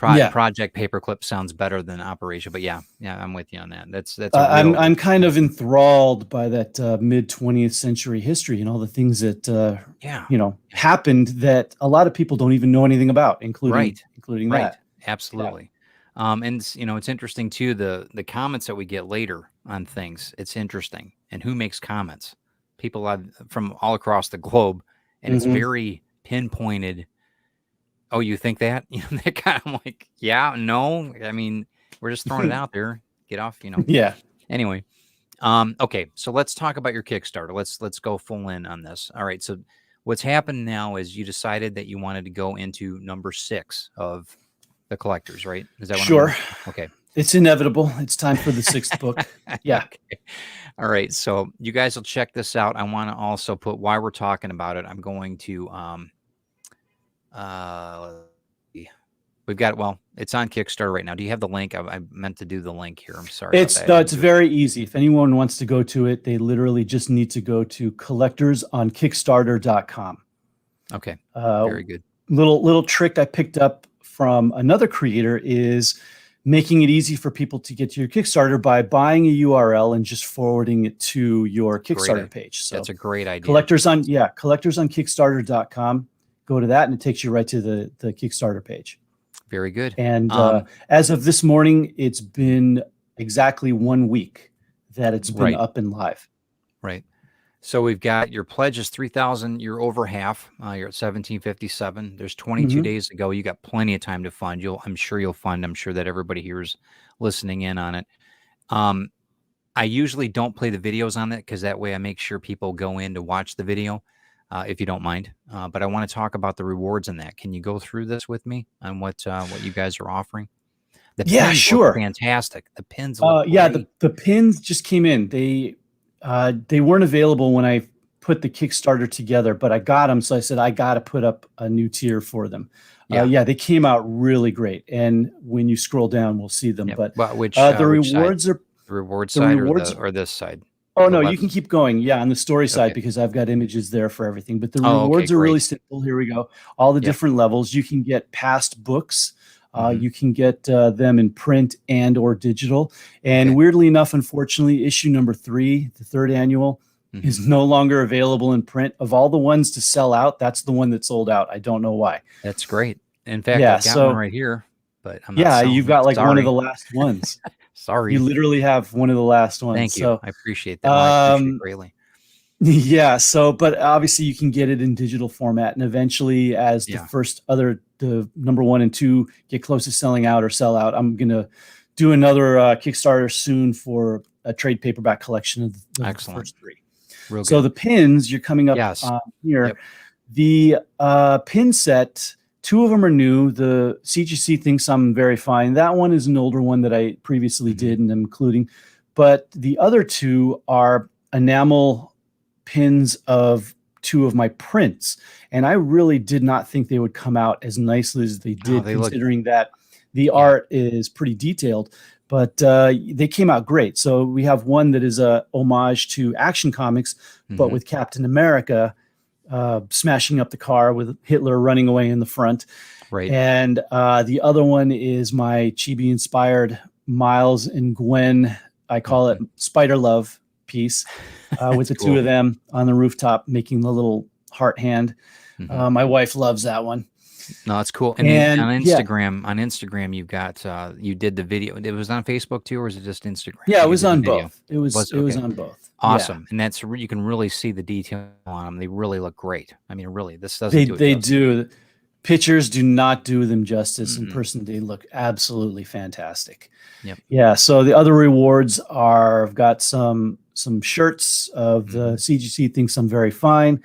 Yeah. Project Paperclip sounds better than Operation. But yeah, I'm with you on that. That's a real. I'm kind of enthralled by that mid 20th century history and all the things that happened that a lot of people don't even know anything about, including that. Absolutely. And it's interesting too, the comments that we get later on things. It's interesting. And who makes comments? People from all across the globe, and it's very pinpointed. Oh, you think that? That kind of like, yeah, no. I mean, we're just throwing it out there. Get off, Yeah. Anyway, okay, so let's talk about your Kickstarter. Let's go full in on this. All right, so what's happened now is you decided that you wanted to go into number 6 of the collectors, right? Is that what Sure. Okay. It's inevitable. It's time for the 6th book. Yeah. Okay. All right. So you guys will check this out. I want to also put why we're talking about it. I'm going to we've got it's on Kickstarter right now. Do you have the link? I meant to do the link here. I'm sorry. It's very easy. If anyone wants to go to it, they literally just need to go to collectorsonkickstarter.com. Okay. Very good. Little trick I picked up from another creator is making it easy for people to get to your Kickstarter by buying a URL and just forwarding it to your Kickstarter page. So that's a great idea. collectorsonkickstarter.com. Go to that and it takes you right to the Kickstarter page. Very good. And as of this morning, it's been exactly 1 week that it's been up and live. Right. So we've got your pledge is 3,000. You're over half. You're at 1,757. There's 22 days to go. You got plenty of time to fund. I'm sure you'll fund. I'm sure that everybody here is listening in on it. I usually don't play the videos on that because that way I make sure people go in to watch the video, if you don't mind. But I want to talk about the rewards in that. Can you go through this with me on what you guys are offering? The Yeah, pins look sure. fantastic. The pins look Yeah, great. the pins just came in. They weren't available when I put the Kickstarter together, but I got them, so I said I got to put up a new tier for them. Yeah. Yeah, they came out really great, and when you scroll down, we'll see them. Yep. But Well, which the which side? rewards are The reward the side rewards. or this side? Oh The no, you left. can keep going. Yeah, on the story side Okay. because I've got images there for everything. But the Oh, okay, rewards are really great. simple. Here we go. All the Yep. different levels. You can get past books. Mhm. You can get them in print and or digital. And Okay. weirdly enough, unfortunately, issue number 3, the 3rd annual, Mhm. is no longer available in print. Of all the ones to sell out, that's the one that sold out. I don't know why. That's great. In fact, Yeah, I've got one so right here, but I'm not yeah, selling you've it. got like one of Sorry. the last ones. You Sorry. literally have one of the last ones. Thank you. So I appreciate that. Well, I appreciate it greatly. yeah, so but obviously you can get it in digital format, and eventually as Yeah. the number 1 and 2 get close to selling out or sell out, I'm gonna do another Kickstarter soon for a trade paperback collection of the Excellent. first 3. Real So good. the pins you're coming up Yes. here. Yep. The pin set, 2 of them are new. The CGC thinks I'm very fine. That one is an older one that I previously Mhm. did and I'm including, but the other 2 are enamel pins of 2 of my prints, and I really did not think they would come out as nicely as they did, they look- considering that the Yeah. art is pretty detailed. But they came out great. So we have one that is a homage to Action Comics, but Mhm. with Captain America smashing up the car with Hitler running away in the front. Right. And the other one is my chibi-inspired Miles and Gwen, I call it Spider Love piece, with the 2 cool. of them on the rooftop making the little heart hand. Mhm. My wife loves that one. No, that's cool. And on yeah. Instagram, you've got you did the video. It was on Facebook too, or was it just Instagram? Yeah, it You was did the on video. both. It was Okay. on both. Awesome. And that's you can really see the detail on them. They really look great. I mean, really, this doesn't Yeah. do it They justice. do. Pictures do not do them justice. In Mhm. person, they look absolutely fantastic. Yep. Yeah. So the other rewards are I've got some shirts of the CGC thinks I'm very fine.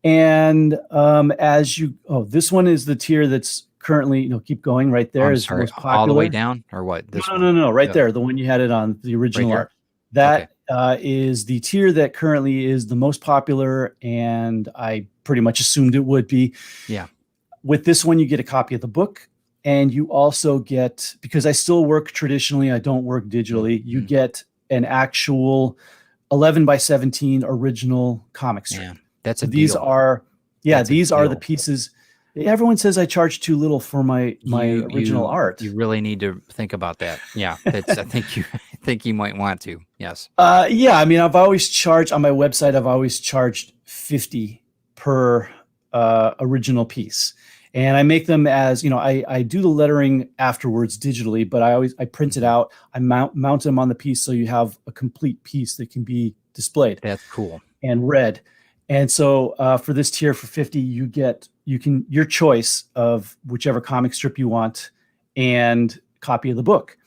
And this one is the tier that's currently, keep going right there I'm is sorry, most popular. all the way down or what? This one? No, right Yeah. there, the one you had it on, the original here? art. That is the tier that currently is the most popular, and I pretty much assumed it would be. Yeah. With this one, you get a copy of the book, and you also get, because I still work traditionally, I don't work digitally, you get an actual 11 by 17 original comic strip. Man, that's a These deal. are, That's a these are the deal. pieces. Everyone says I charge too little for my original art. You really need to think about that. Yeah, that's. I think you might want to. Yes. Yeah, I mean, I've always charged on my website. I've always charged $50 per original piece, and I make them as I do the lettering afterwards digitally, but I print it out. I mount them on the piece so you have a complete piece that can be displayed. That's cool. And read. And so for this tier for 50, you get your choice of whichever comic strip you want and copy of the book.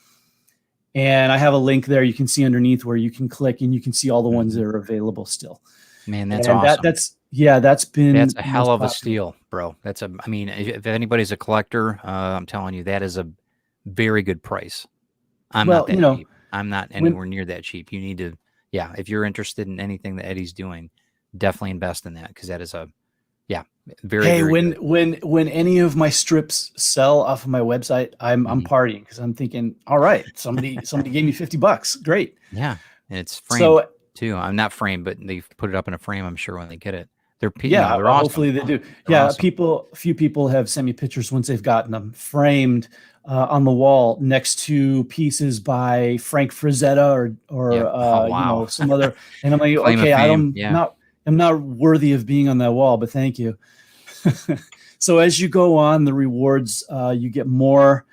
And I have a link there you can see underneath where you can click and you can see all the ones that are available still. Man, that's and awesome. That's a hell of a steal, bro. I mean, if anybody's a collector, I'm telling you, that is a very good price. I'm not that cheap. I'm not anywhere near that cheap. You need to, if you're interested in anything that Eddie's doing, definitely invest in that because that is very. Hey, very good. when any of my strips sell off of my website, I'm partying because I'm thinking, all right, somebody gave me $50. Great. Yeah, and it's framed too. I'm not framed, but they put it up in a frame. I'm sure when they get it, they're they're awesome. Hopefully they do. They're awesome. A few people have sent me pictures once they've gotten them framed on the wall next to pieces by Frank Frazetta or some other. And I'm like, okay, I'm not worthy of being on that wall, but thank you. So as you go on the rewards, you get more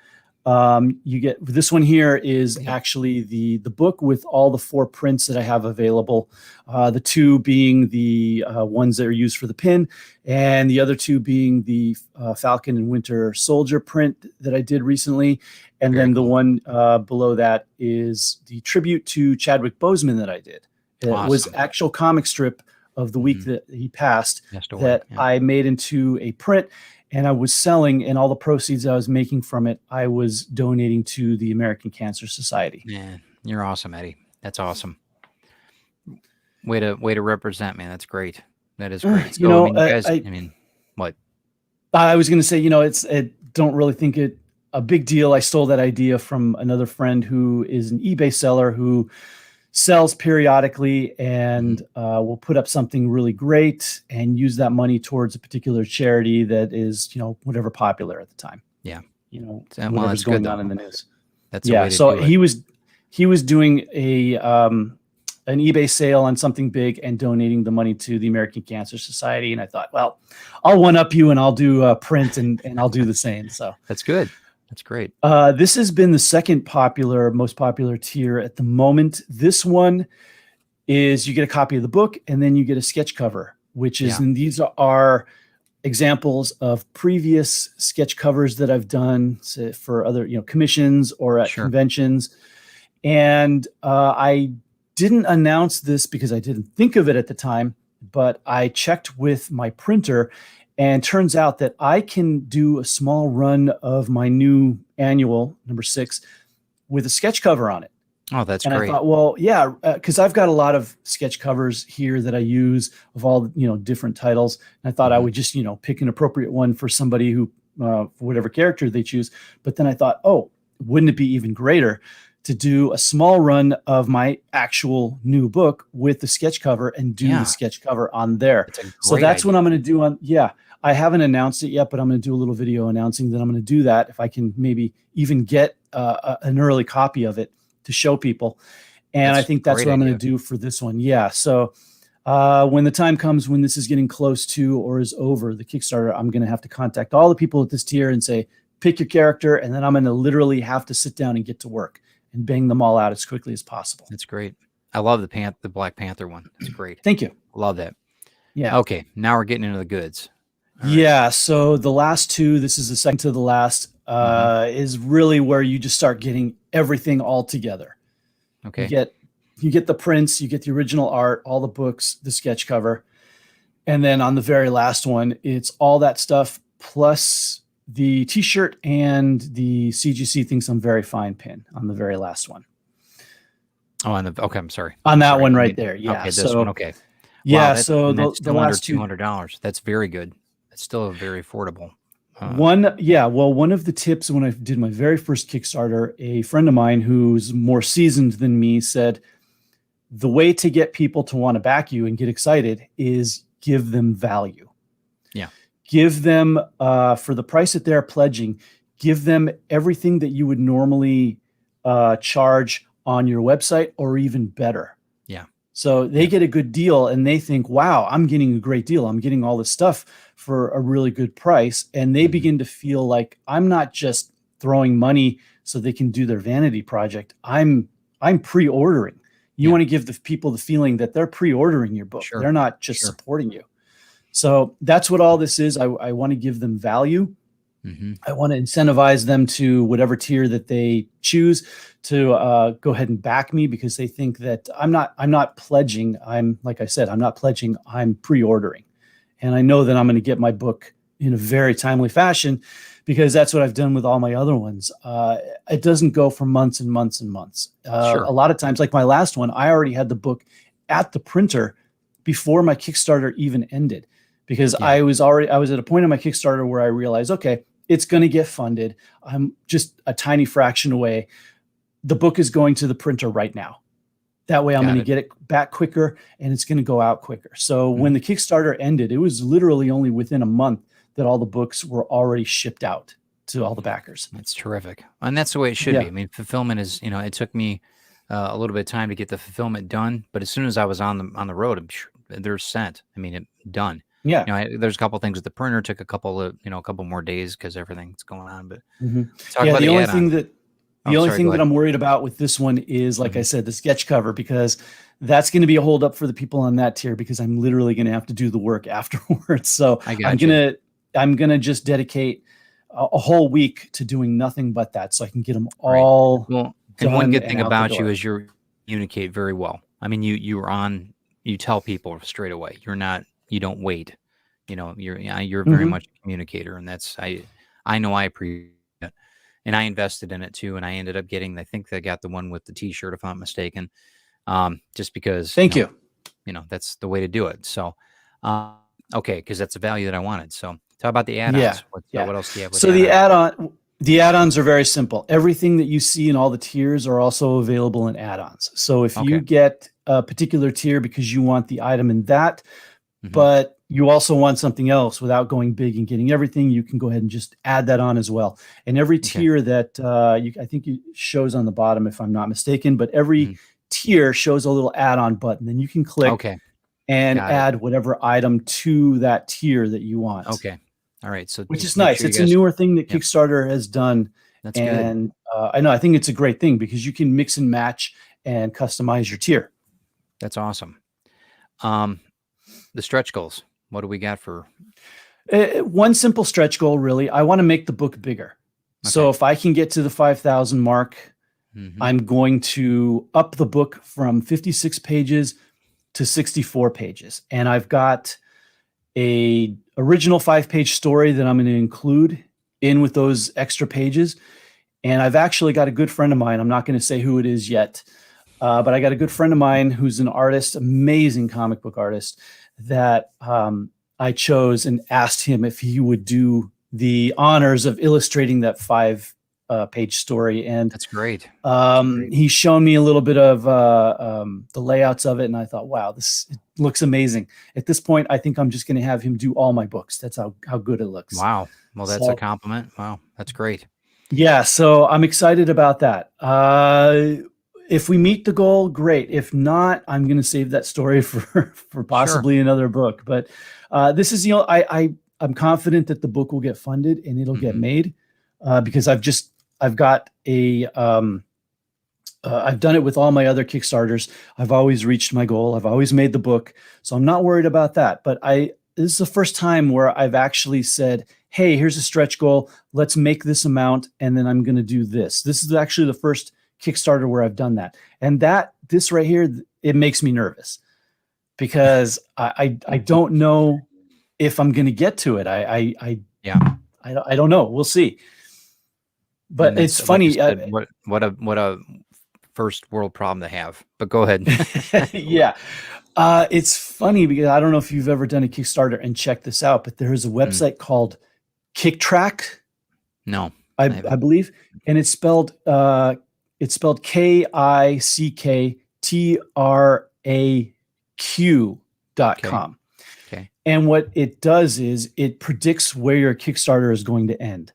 You get this one here is actually the book with all the 4 prints that I have available. The 2 being the ones that are used for the pin, and the other 2 being the Falcon and Winter Soldier print that I did recently. And then the one below that is the tribute to Chadwick Boseman that I did. It was actual comic strip of the week that he passed that I made into a print. And I was selling, and all the proceeds I was making from it, I was donating to the American Cancer Society. Man, you're awesome, Eddie. That's awesome. Way to represent, man. That's great. That is great. So, I mean, what? I was going to say, I don't really think it a big deal. I stole that idea from another friend who is an eBay seller who sells periodically and will put up something really great and use that money towards a particular charity that is, whatever popular at the time. Yeah. Whatever's going on in the news. That's so he was doing an eBay sale on something big and donating the money to the American Cancer Society. And I thought, well, I'll one up you and I'll do a print and I'll do the same. So that's good. That's great. This has been the second most popular tier at the moment. This one is you get a copy of the book and then you get a sketch cover, which is, and these are examples of previous sketch covers that I've done for other, commissions or at conventions. And I didn't announce this because I didn't think of it at the time, but I checked with my printer. And turns out that I can do a small run of my new annual, number 6, with a sketch cover on it. Oh, that's great. And I thought, well, yeah, because I've got a lot of sketch covers here that I use of all, different titles. And I thought I would just, pick an appropriate one for somebody who, for whatever character they choose. But then I thought, oh, wouldn't it be even greater to do a small run of my actual new book with the sketch cover and do the sketch cover on there. So that's what I'm going to do I haven't announced it yet, but I'm going to do a little video announcing that I'm going to do that. If I can maybe even get an early copy of it to show people. And I think that's what I'm going to do for this one. Yeah. So when the time comes, when this is getting close to or is over the Kickstarter, I'm going to have to contact all the people at this tier and say, pick your character. And then I'm going to literally have to sit down and get to work and bang them all out as quickly as possible. That's great. I love the Black Panther one. It's great. Thank you. Love that. Yeah. Okay. Now we're getting into the goods. Yeah. So the last 2, this is the second to the last, is really where you just start getting everything all together. Okay. You get the prints, you get the original art, all the books, the sketch cover. And then on the very last one, it's all that stuff plus the t-shirt and the CGC Thinks I'm Very Fine pin on the very last one. Oh, okay. I'm sorry. On that one right there. Yeah. Okay. This one. Okay. Yeah. Wow, so the last $200. That's very good. It's still very affordable. One of the tips when I did my very first Kickstarter, a friend of mine who's more seasoned than me said, the way to get people to want to back you and get excited is give them value. Yeah. Give them, for the price that they're pledging, give them everything that you would normally charge on your website or even better. Yeah. So they get a good deal and they think, wow, I'm getting a great deal. I'm getting all this stuff for a really good price. And they begin to feel like I'm not just throwing money so they can do their vanity project. I'm pre-ordering. You want to give the people the feeling that they're pre-ordering your book. They're not just supporting you. So that's what all this is. I want to give them value. I want to incentivize them to whatever tier that they choose to go ahead and back me because they think that I'm not pledging. Like I said, I'm not pledging. I'm pre-ordering. And I know that I'm going to get my book in a very timely fashion because that's what I've done with all my other ones. It doesn't go for months and months and months. A lot of times, like my last one, I already had the book at the printer before my Kickstarter even ended because I was at a point in my Kickstarter where I realized, okay, it's going to get funded. I'm just a tiny fraction away. The book is going to the printer right now. That way I'm going to get it back quicker and it's going to go out quicker. So when the Kickstarter ended, it was literally only within a month that all the books were already shipped out to all the backers. That's terrific. And that's the way it should be. I mean, fulfillment is, it took me a little bit of time to get the fulfillment done, but as soon as I was on the road, they're sent. I mean, done. Yeah. There's a couple things with the printer. Took a couple more days because everything's going on. But talk Yeah. about The the only add-on. thing that Oh, sorry. Go ahead. I'm worried about with this one is, like I Mhm. said, the sketch cover, because that's going to be a holdup for the people on that tier, because I'm literally going to have to do the work afterwards. So I got you. I'm gonna just dedicate a whole week to doing nothing but that, so I can get them Right. all Well, and one done good and thing out the about you door. is you communicate very well. I mean, you tell people straight away. You don't wait. You're very Hmm. much a communicator, and I know I appreciate it. And I invested in it too, and I ended up getting, I think they got the one with the T-shirt, if I'm not mistaken. Just because, Thank you. that's the way to do it. So, uh, okay, because that's the value that I wanted. So, talk about the Yeah, add-ons. yeah. What else do you have with So the add-ons? the add-ons are very simple. Everything that you see in all the tiers are also available in add-ons. So if you Okay. get a particular tier because you want the item in that, Hmm. but you also want something else without going big and getting everything, you can go ahead and just add that on as well. And every Okay. tier that I think it shows on the bottom, if I'm not mistaken, but every Mhm. tier shows a little add-on button. Then you can click Okay. and Got it. add whatever item to that tier that you want, Okay. All right. So which is just make nice. sure you It's a guys. newer thing that Yep. Kickstarter has done. That's good. And I think it's a great thing because you can mix and match and customize your tier. That's awesome. Um, the stretch goals. What do we got for? One simple stretch goal, really. I want to make the book bigger. So Okay. if I can get to the 5,000 mark, Hmm. I'm going to up the book from 56 pages to 64 pages. And I've got a original 5-page story that I'm going to include in with those extra pages. And I've actually got a good friend of mine. I'm not going to say who it is yet, but I got a good friend of mine who's an artist, amazing comic book artist, that I chose and asked him if he would do the honors of illustrating that 5-page story. And That's great. That's great. he's shown me a little bit of the layouts of it, and I thought, wow, it looks amazing. At this point, I think I'm just going to have him do all my books. That's how good it looks. Wow. Well, that's a So compliment. Wow. That's great. yeah, so I'm excited about that. If we meet the goal, great. If not, I'm going to save that story for Sure. possibly another book. But this is, I'm confident that the book will get funded and it'll get Hmm. made, because I've got I've done it with all my other Kickstarters. I've always reached my goal. I've always made the book, so I'm not worried about that. But this is the first time where I've actually said, hey, here's a stretch goal. Let's make this amount, and then I'm going to do this. This is actually the first Kickstarter where I've done that. And this right here, it makes me nervous because I don't know if I'm going to get to it. Yeah. I don't know. We'll see. But And it's that's, like you funny. said, what a first world problem to have. But go ahead. Yeah. It's funny because I don't know if you've ever done a Kickstarter and checked this out, but there is a website called KickTrack, No. I haven't. believe, and it's spelled KickTraq.com. Okay. And what it does is it predicts where your Kickstarter is going to end.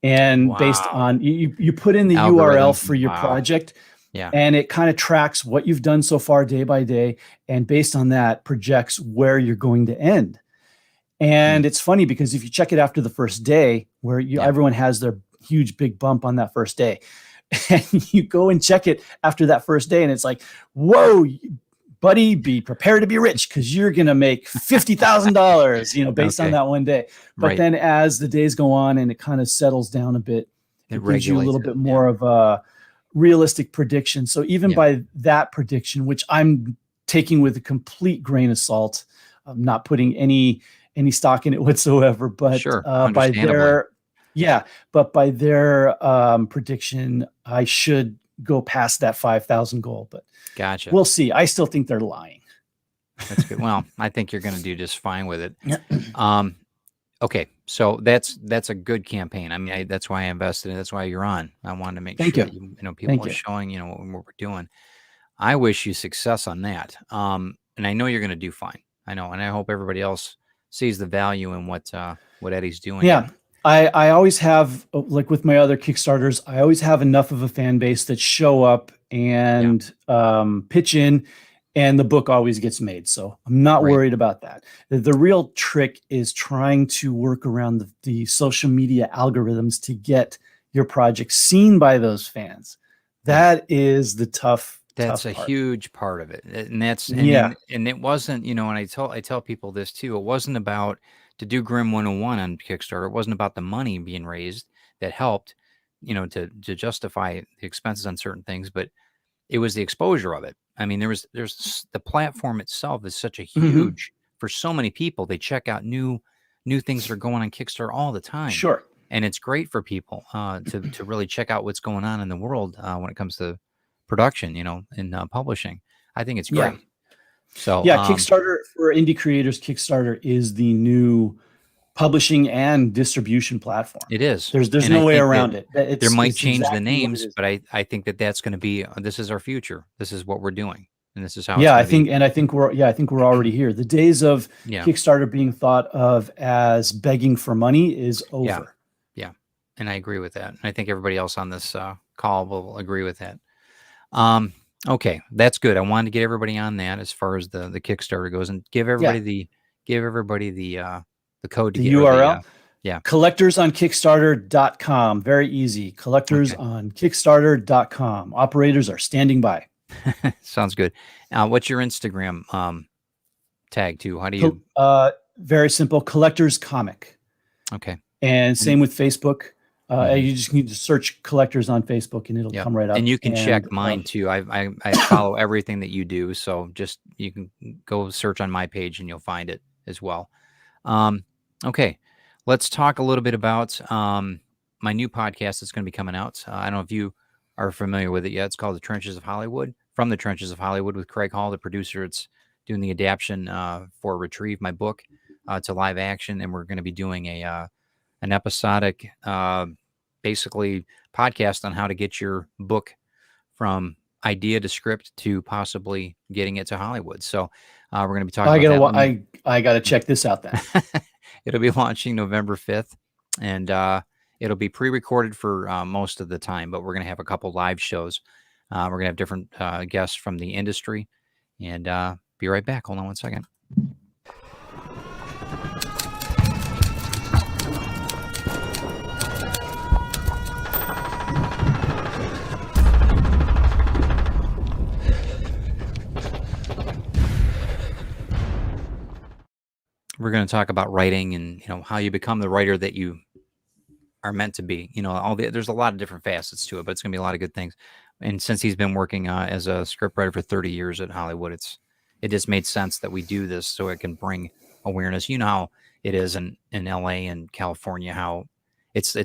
And based Wow. on you put in the Algorithm. URL for your Wow. project, Yeah. and it kind of tracks what you've done so far day by day, and based on that projects where you're going to end. And it's funny because if you check it after the first day, where everyone has their huge big bump on that first day, and you go and check it after that first day, and it's like, whoa, buddy, be prepared to be rich because you're going to make $50,000, based on Okay. that one day. But Right. then as the days go on and it kind of settles down a bit, It it gives you a regulates little it. bit more of a realistic prediction. So even Yeah. by that prediction, which I'm taking with a complete grain of salt, I'm not putting any stock in it whatsoever, but Sure. by Understandably. their prediction, I should go past that 5,000 goal, but Gotcha. we'll see. I still think they're lying. That's good. Well, I think you're going to do just fine with it. Okay, so that's a good campaign. I mean, that's why I invested in it. That's why you're on. I wanted to make Thank sure you. that people Thank are you. showing what we're doing. I wish you success on that. And I know you're going to do fine. I know, and I hope everybody else sees the value in what Eddie's doing. Yeah. I always have, like with my other Kickstarters, I always have enough of a fan base that show up and pitch in and the book always gets made. So I'm not Right. worried about that. The real trick is trying to work around the social media algorithms to get your project seen by those fans. That is the tough That's a part. huge part of it, and that's Yeah. and it wasn't, and I tell people this too. It wasn't about to do Grim 101 on Kickstarter. It wasn't about the money being raised that helped, to justify the expenses on certain things, but it was the exposure of it. I mean, there's the platform itself is such a Mhm. huge for so many people. They check out new things that are going on Kickstarter all the time. Sure. And it's great for people to really check out what's going on in the world when it comes to production, and publishing. I think it's Yeah. great. So Yeah, Kickstarter for indie creators, Kickstarter is the new publishing and distribution platform. it is. There's And no I way think around that it. there might It's change the exactly what it names, is. but I think that that's going to be this is our future. This is what we're doing, and this is how it's Yeah, going to be. I think we're already here. The days of Yeah. Kickstarter being thought of as begging for money is over. Yeah, and I agree with that. And I think everybody else on this call will agree with that. Okay, that's good. I wanted to get everybody on that as far as the Kickstarter goes, and give everybody the code to The get URL. yeah. Collectorsonkixtarter.com. Very easy. Collectorsonkixtarter.com. Operators are standing by. Sounds good. What's your Instagram tag too? How do you? Very simple. Collectors Comic. Okay. And same with Facebook. You just need to search Collectors on Facebook, and it'll come right up. And you can check mine too. I follow everything that you do, so just you can go search on my page and you'll find it as well. Okay, let's talk a little bit about my new podcast that's going to be coming out. I don't know if you are familiar with it yet. It's called The Trenches of Hollywood, from the Trenches of Hollywood, with Craig Hall, the producer. It's doing the adaptation for Retrieve, my book, to live action, and we're going to be doing an episodic, basically podcast on how to get your book from idea to script to possibly getting it to Hollywood. So we're going to be talking about that. I got to check this out then. It'll be launching November 5th, and it'll be pre-recorded for most of the time, but we're going to have a couple live shows. We're going to have different guests from the industry, and be right back. Hold on one second. We're going to talk about writing and how you become the writer that you are meant to be. There's a lot of different facets to it, but it's going to be a lot of good things. And since he's been working as a scriptwriter for 30 years at Hollywood, it just made sense that we do this so it can bring awareness. You know how it is in LA and California, how it's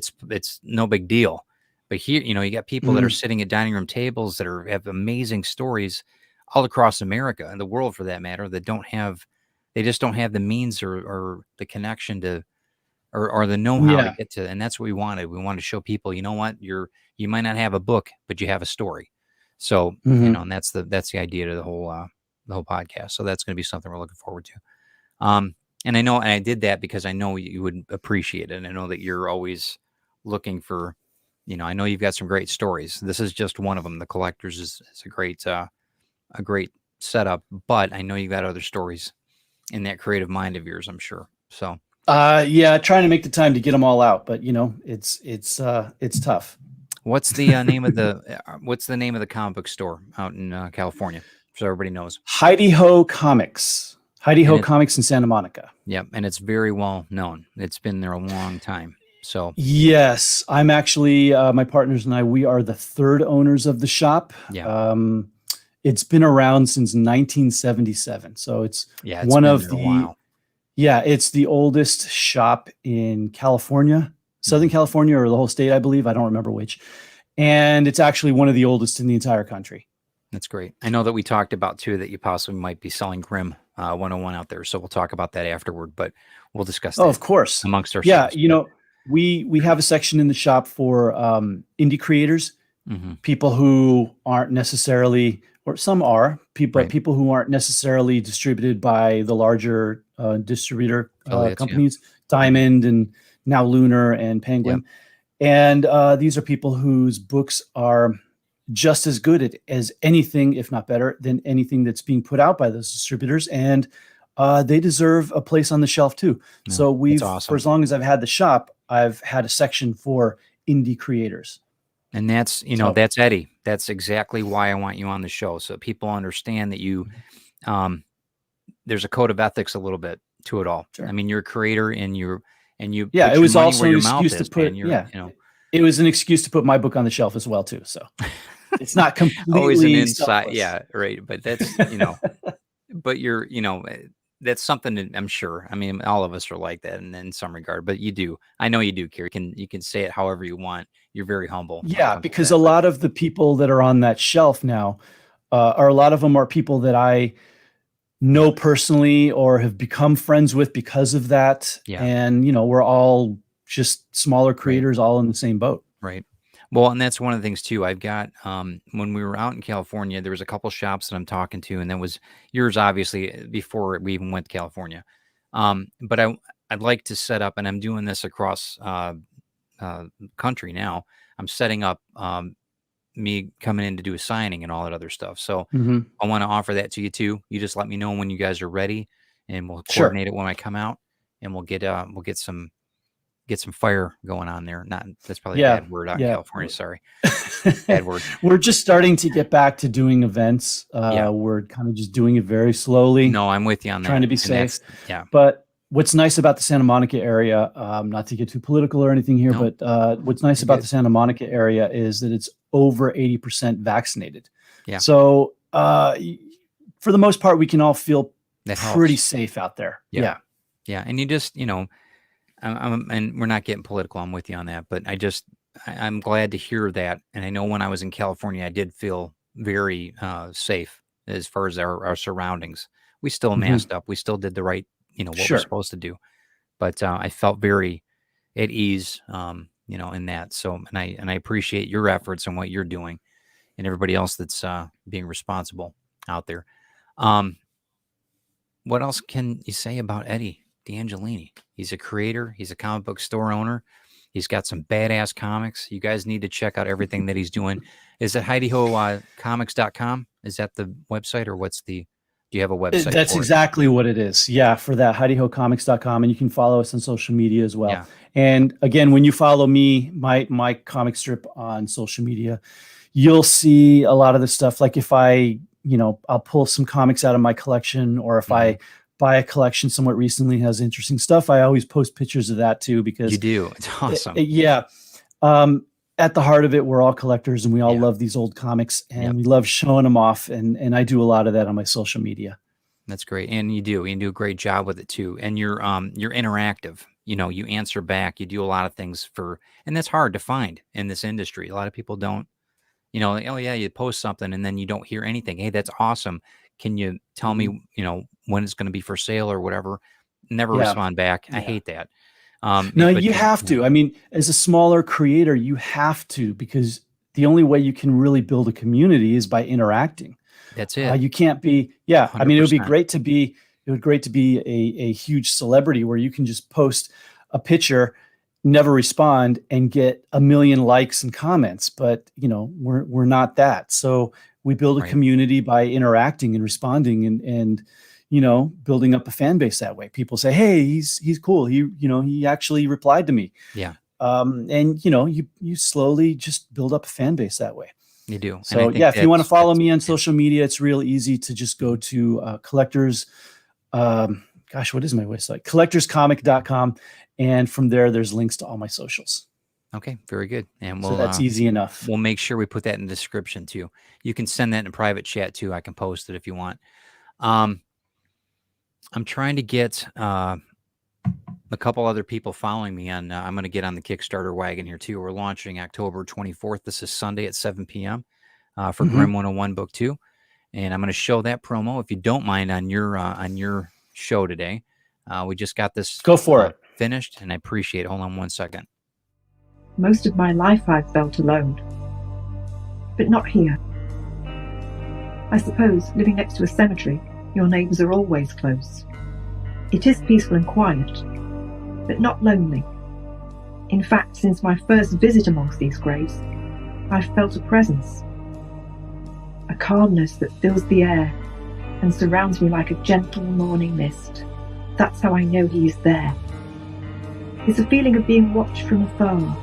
no big deal. But here, you got people that are sitting at dining room tables that have amazing stories all across America and the world, for that matter, that they just don't have the means or the connection to, or the know-how to get to. And that's what we wanted. We wanted to show people, you know what, you might not have a book, but you have a story. So, and that's the idea to the whole podcast. So that's going to be something we're looking forward to. And I know, and I did that because I know you would appreciate it. And I know that you're always looking for, I know you've got some great stories. This is just one of them. The Collectors is a great setup, but I know you got other stories in that creative mind of yours, I'm sure. So, trying to make the time to get them all out, but it's tough. What's the name of the comic book store out in California, so everybody knows? Heidi Ho Comics. Heidi Ho Comics in Santa Monica. Yep, and it's very well known. It's been there a long time. So yes, I'm actually my partners and we are the third owners of the shop. Yeah. It's been around since 1977, so it's one of the it's the oldest shop in California, Southern California, or the whole state, I believe. I don't remember which, and it's actually one of the oldest in the entire country. That's great. I know that we talked about too that you possibly might be selling Grimm 101 out there, so we'll talk about that afterward. But we'll discuss that. Oh, of course, amongst ourselves. Yeah, we have a section in the shop for indie creators, people who aren't necessarily, or some are, people who aren't necessarily distributed by the larger distributor companies, Diamond and now Lunar and Penguin. And these are people whose books are just as good as anything, if not better, than anything that's being put out by those distributors. And they deserve a place on the shelf too. Yeah, So that's awesome. for as long as I've had the shop, I've had a section for indie creators. And that's, that's Eddie. That's exactly why I want you on the show. So people understand that you, there's a code of ethics a little bit to it all. Sure. I mean, you're a creator and you it was also an excuse to put, it was an excuse to put my book on the shelf as well too. So it's not completely always an insight. selfless. Yeah. Right. But that's, but you're, that's something that I'm sure. I mean, all of us are like that in some regard, but you do. I know you do, Kerry. You can say it however you want. You're very humble. Yeah, because a lot of the people that are on that shelf now a lot of them are people that I know personally or have become friends with because of that. Yeah. And, we're all just smaller creators, all in the same boat. Right. Well, and that's one of the things too. I've got, when we were out in California, there was a couple shops that I'm talking to, and that was yours, obviously, before we even went to California. But I'd like to set up, and I'm doing this across country now. I'm setting up me coming in to do a signing and all that other stuff. So I want to offer that to you too. You just let me know when you guys are ready, and we'll coordinate it when I come out, and we'll get some fire going on there. That's probably a bad word out in California. Sorry. Bad word. We're just starting to get back to doing events. We're kind of just doing it very slowly. No, I'm with you on that. Trying to be safe. Yeah. But what's nice about the Santa Monica area, not to get too political or anything here, but what's nice about the Santa Monica area is that it's over 80% vaccinated. Yeah. So for the most part, we can all feel pretty helps. safe out there. Yeah. And you just, and we're not getting political. I'm with you on that, but I'm glad to hear that. And I know when I was in California, I did feel very safe as far as our surroundings. We still masked up. We still did the right, what we're supposed to do. But I felt very at ease, in that. So, and I appreciate your efforts and what you're doing, and everybody else that's being responsible out there. What else can you say about Eddie DeANGELINI? He's a creator. He's a comic book store owner. He's got some badass comics. You guys need to check out everything that he's doing. Is it HeidiHoComics.com? Is that the website, or do you have a website? That's exactly what it is. Yeah, for that, HeidiHoComics.com. And you can follow us on social media as well. Yeah. And again, when you follow me, my comic strip on social media, you'll see a lot of the stuff. Like if I'll pull some comics out of my collection, or if I buy a collection somewhat recently has interesting stuff, I always post pictures of that too, because you do. It's awesome. At the heart of it, we're all collectors, and we all love these old comics, and we love showing them off. And I do a lot of that on my social media. That's great. And you do a great job with it too. And you're interactive. You answer back, you do a lot of things and that's hard to find in this industry. A lot of people don't, like, oh yeah, you post something and then you don't hear anything. Hey, that's awesome. Can you tell me, when it's going to be for sale or whatever? Never respond back. I hate that. No, you have to. I mean, as a smaller creator, you have to, because the only way you can really build a community is by interacting. That's it. You can't be, 100%. I mean, it would be great to be a huge celebrity where you can just post a picture, never respond, and get 1 million likes and comments. But, we're not that. So we build a community by interacting and responding and building up a fan base that way. People say, hey, he's cool. He actually replied to me. Yeah. And you slowly just build up a fan base that way. You do. So if you want to follow me on social media, it's real easy to just go to Collectors. What is my website? CollectorsComic.com. And from there, there's links to all my socials. Okay, very good. And so that's easy enough. We'll make sure we put that in the description too. You can send that in a private chat too. I can post it if you want. I'm trying to get a couple other people following me on. I'm going to get on the Kickstarter wagon here too. We're launching October 24th. This is Sunday at 7 p.m. For Grim 101 Book 2, and I'm going to show that promo if you don't mind on your show today. We just got this. Go for it. Finished, and I appreciate it. Hold on one second. Most of my life I've felt alone, but not here. I suppose living next to a cemetery, your neighbours are always close. It is peaceful and quiet, but not lonely. In fact, since my first visit amongst these graves, I've felt a presence, calmness that fills the air and surrounds me like a gentle morning mist. That's how I know he is there. It's a feeling of being watched from afar.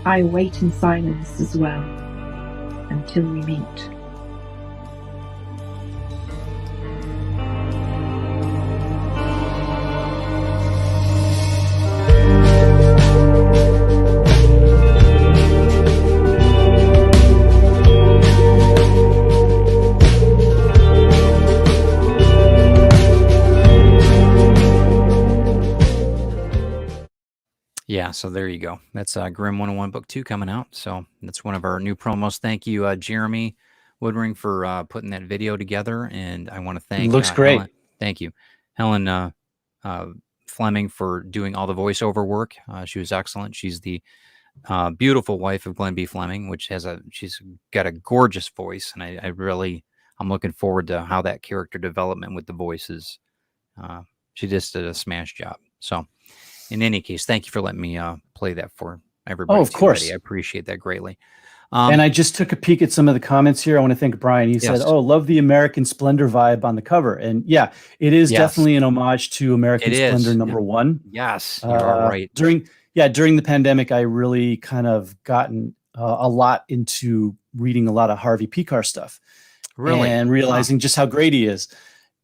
I wait in silence as well, until we meet. Yeah, so there you go. That's Grimm 101 Book 2 coming out. So that's one of our new promos. Thank you, Jeremy Woodring, for putting that video together. And I want to thank Looks great. Helen. Thank you. Helen Fleming for doing all the voiceover work. She was excellent. She's the beautiful wife of Glenn B. Fleming, which she's got a gorgeous voice. And I'm looking forward to how that character development with the voices. She just did a smash job. So in any case, thank you for letting me play that for everybody. Oh, of course. Eddie. I appreciate that greatly. And I just took a peek at some of the comments here. I want to thank Brian. He said, "Oh, love the American Splendor vibe on the cover." And yeah, it is definitely an homage to American Splendor #1. Yes, you are right. During the pandemic, I really kind of gotten a lot into reading a lot of Harvey Pekar stuff. Really? And realizing just how great he is.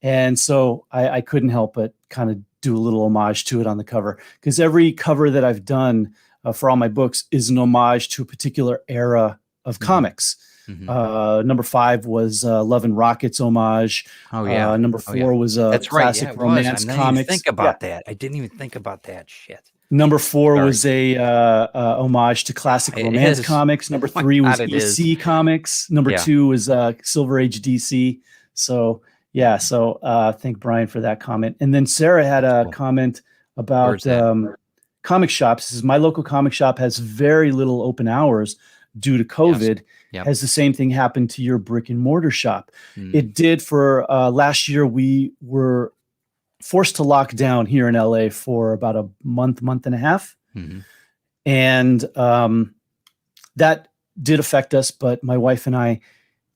And so I couldn't help but kind of do a little homage to it on the cover, because every cover that I've done for all my books is an homage to a particular era of comics. Number 5 was Love and Rockets homage. Oh yeah. Number 4 was a classic romance comics. Think about that. I didn't even think about that shit. Number 4 was a homage to classic romance comics. Number 3 was EC comics. Number 2 was Silver Age DC. So yeah, so thank Brian for that comment. And then Sarah had a comment about comic shops. Says, my local comic shop has very little open hours due to COVID. Yep. Has the same thing happened to your brick and mortar shop? It did for last year. We were forced to lock down here in LA for about a month and a half. And that did affect us, but my wife and I,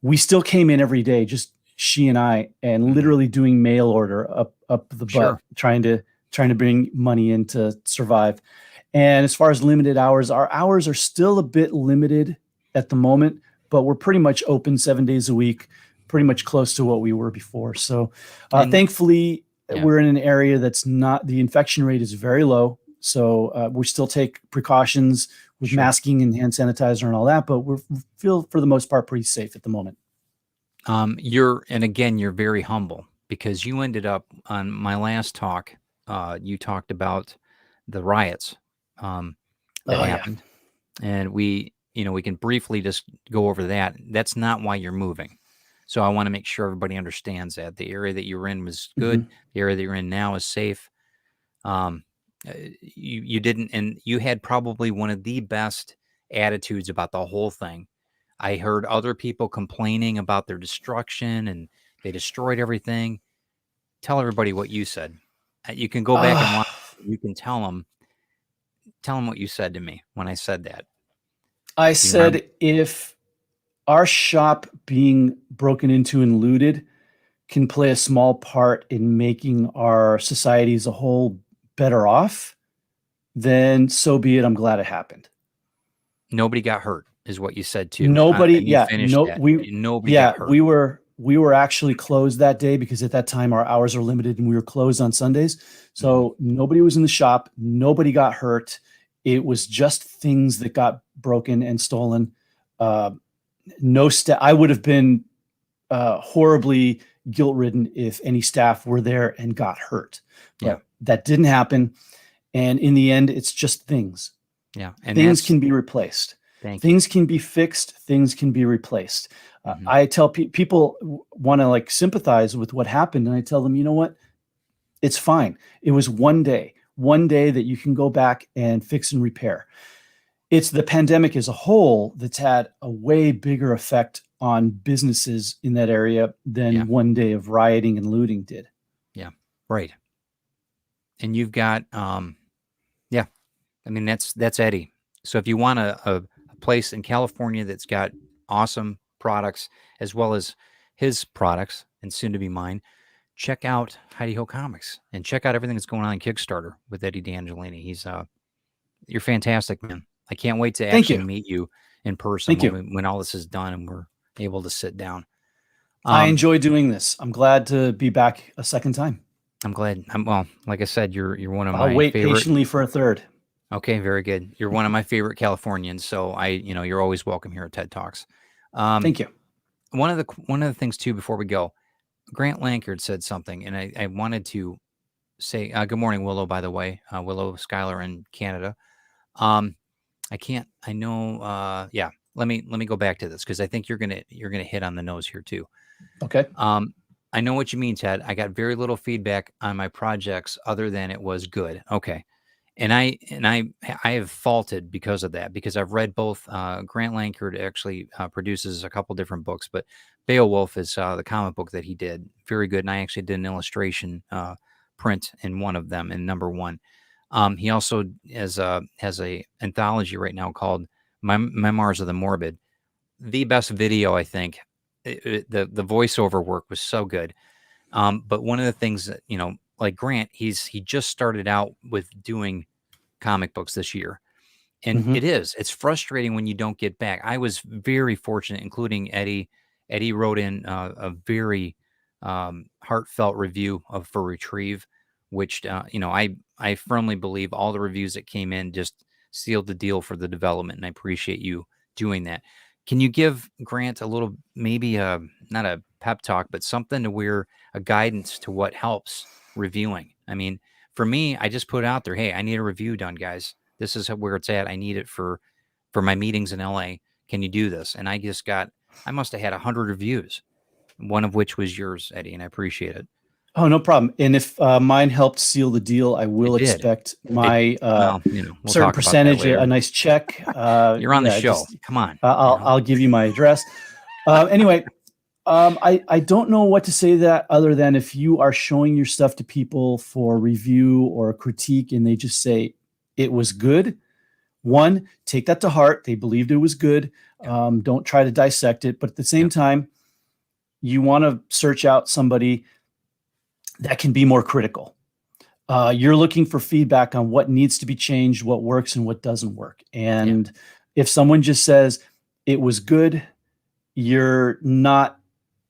we still came in every day, just she and I, and literally doing mail order up the butt, trying to bring money in to survive. And as far as limited hours, our hours are still a bit limited at the moment, but we're pretty much open 7 days a week, pretty much close to what we were before. So thankfully, we're in an area that's not, the infection rate is very low. So we still take precautions with masking and hand sanitizer and all that, but we feel for the most part pretty safe at the moment. You're very humble, because you ended up on my last talk. You talked about the riots that happened, and we can briefly just go over that. That's not why you're moving. So I want to make sure everybody understands that the area that you were in was good. The area that you're in now is safe. You didn't, and you had probably one of the best attitudes about the whole thing. I heard other people complaining about their destruction and they destroyed everything. Tell everybody what you said. You can go back and watch. You can tell them what you said to me when I said that. I said, if our shop being broken into and looted can play a small part in making our society as a whole better off, then so be it. I'm glad it happened. Nobody got hurt, is what you said too. Nobody, nobody got hurt. We were actually closed that day because at that time our hours are limited and we were closed on Sundays. So nobody was in the shop. Nobody got hurt. It was just things that got broken and stolen. No staff. I would have been horribly guilt-ridden if any staff were there and got hurt. But that didn't happen. And in the end, it's just things. Yeah, and things can be replaced. Things can be fixed. Things can be replaced. I tell people want to like sympathize with what happened, and I tell them, you know what? It's fine. It was one day that you can go back and fix and repair. It's the pandemic as a whole that's had a way bigger effect on businesses in that area than one day of rioting and looting did. Yeah, right. And you've got, I mean, that's Eddie. So if you want a place in California that's got awesome products as well as his products and soon to be mine, check out Heidi Ho Comics and check out everything that's going on in Kickstarter with Eddie DeANGELINI. He's you're fantastic, man. I can't wait to Thank actually you. meet you in person Thank you. when all this is done and we're able to sit down. I enjoy doing this. I'm glad to be back a second time. I'm glad. Well, like I said, you're one of I'll my wait favorite. patiently for a third. Okay, very good. You're one of my favorite Californians, so you're always welcome here at TED Talks. Thank you. One of the things too before we go, Grant Lankard said something, and I wanted to say good morning, Willow. By the way, Willow Schuyler in Canada. I know. Yeah. Let me go back to this because I think you're gonna hit on the nose here too. Okay. I know what you mean, Ted. I got very little feedback on my projects other than it was good. Okay. And I have faulted because of that, because I've read both. Grant Lankard actually produces a couple different books, but Beowulf is the comic book that he did. Very good. And I actually did an illustration print in one of them in #1. He also has a anthology right now called Memoirs of the Morbid. The best video, I think. The voiceover work was so good. But one of the things that, like Grant, he just started out with doing comic books this year. And it's frustrating when you don't get back. I was very fortunate, including Eddie. Eddie wrote in a very heartfelt review for Retrieve, which, I firmly believe all the reviews that came in just sealed the deal for the development. And I appreciate you doing that. Can you give Grant a little, maybe not a pep talk, but something to where a guidance to what helps reviewing? I mean, for me, I just put out there, hey, I need a review done, guys. This is where it's at. I need it for my meetings in LA. Can you do this? And I must have had 100 reviews, one of which was yours, Eddie, and I appreciate it. Oh, no problem. And if mine helped seal the deal, I will expect my certain percentage, a nice check. You're on the show. Come on. I'll give you my address. Anyway, I don't know what to say that other than if you are showing your stuff to people for review or critique and they just say it was good, one, take that to heart. They believed it was good. Don't try to dissect it. But at the same time, you want to search out somebody that can be more critical. You're looking for feedback on what needs to be changed, what works and what doesn't work. And if someone just says it was good, you're not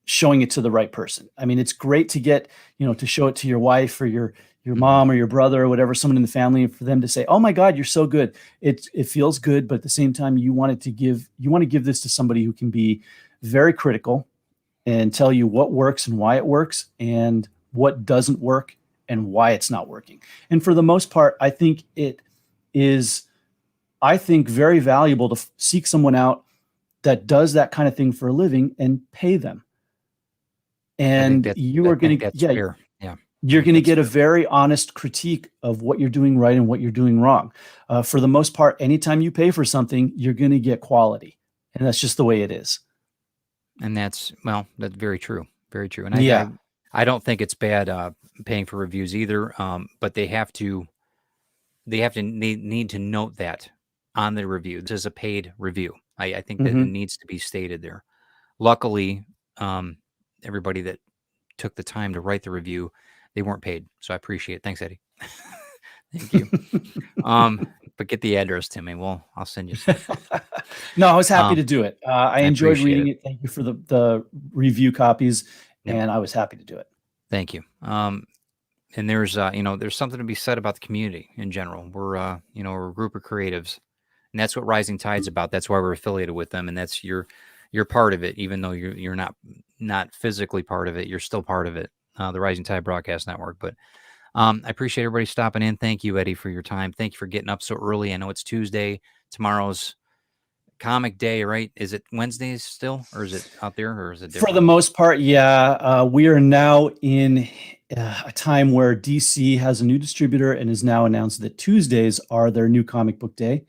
showing it to the right person. I mean, it's great to get, to show it to your wife or your mom or your brother or whatever, someone in the family, for them to say, oh my God, you're so good. It feels good. But at the same time, you want to give this to somebody who can be very critical and tell you what works and why it works and what doesn't work and why it's not working. And for the most part, I think it is, very valuable to seek someone out that does that kind of thing for a living and pay them. And you are going to, you're going to get a very honest critique of what you're doing right and what you're doing wrong. For the most part, anytime you pay for something, you're going to get quality. And that's just the way it is. And that's very true. Very true. And I don't think it's bad paying for reviews either. But they need to note that on the review. This is a paid review. I think that it needs to be stated there. Luckily, everybody that took the time to write the review, they weren't paid. So I appreciate it. Thanks, Eddie. Thank you. But get the address to me. Well, I'll send you some. No, I was happy to do it. I enjoyed reading it. Thank you for the review copies. And I was happy to do it. Thank you. And there's something to be said about the community in general. We're a group of creatives, and that's what Rising Tide's about. That's why we're affiliated with them, and that's you're part of it, even though you're not physically part of it. You're still part of it, the Rising Tide Broadcast Network. But I appreciate everybody stopping in. Thank you, Eddie, for your time. Thank you for getting up so early. I know it's Tuesday. Tomorrow's comic day, right? Is it Wednesdays still, or is it out there, or is it different? For the most part, yeah. We are now in a time where DC has a new distributor and has now announced that Tuesdays are their new comic book day.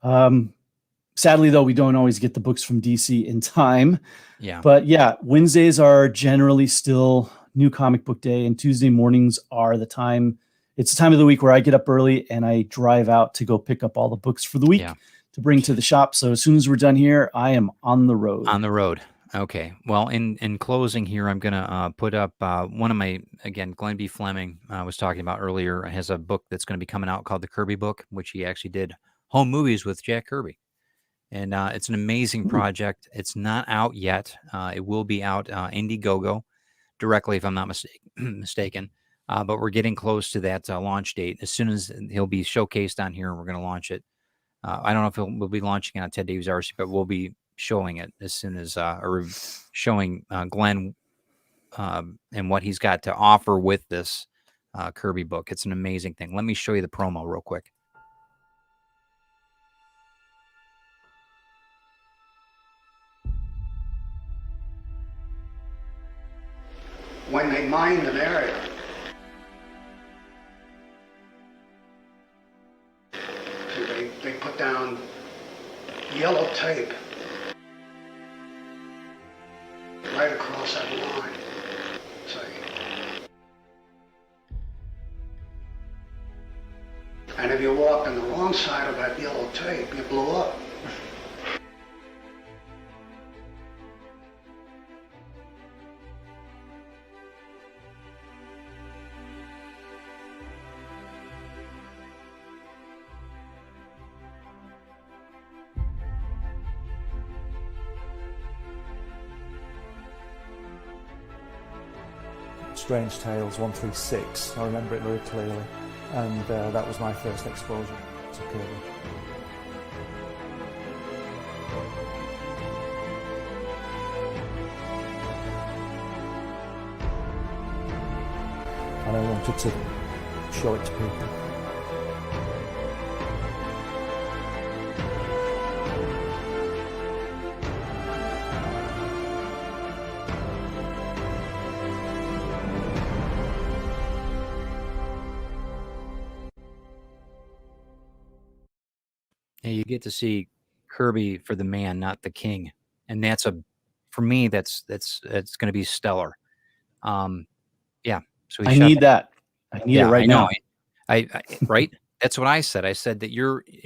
Sadly, though, we don't always get the books from DC in time. Yeah. But yeah, Wednesdays are generally still new comic book day, and Tuesday mornings are the time. It's the time of the week where I get up early and I drive out to go pick up all the books for the week to bring to the shop. So as soon as we're done here, I am on the road. On the road. Okay. Well, in closing here, I'm going to put up one of my, again, Glenn B. Fleming I was talking about earlier, has a book that's going to be coming out called The Kirby Book, which he actually did home movies with Jack Kirby. And it's an amazing project. It's not out yet. It will be out Indiegogo directly, if I'm not mistaken. But we're getting close to that launch date. As soon as he'll be showcased on here, we're going to launch it. I don't know if we'll be launching it on Ted Davies RC, but we'll be showing it as soon as, or showing Glenn and what he's got to offer with this Kirby book. It's an amazing thing. Let me show you the promo real quick. When they mined an area, they put down yellow tape right across that line, see? And if you walked on the wrong side of that yellow tape, you blew up. Strange Tales 136. I remember it very clearly, and that was my first exposure to Kirby. And I wanted to show it to people. And you get to see Kirby for the man, not the king, and that's for me, that's going to be stellar. Yeah. So I need that. I need it right now. I right. That's what I said. I said that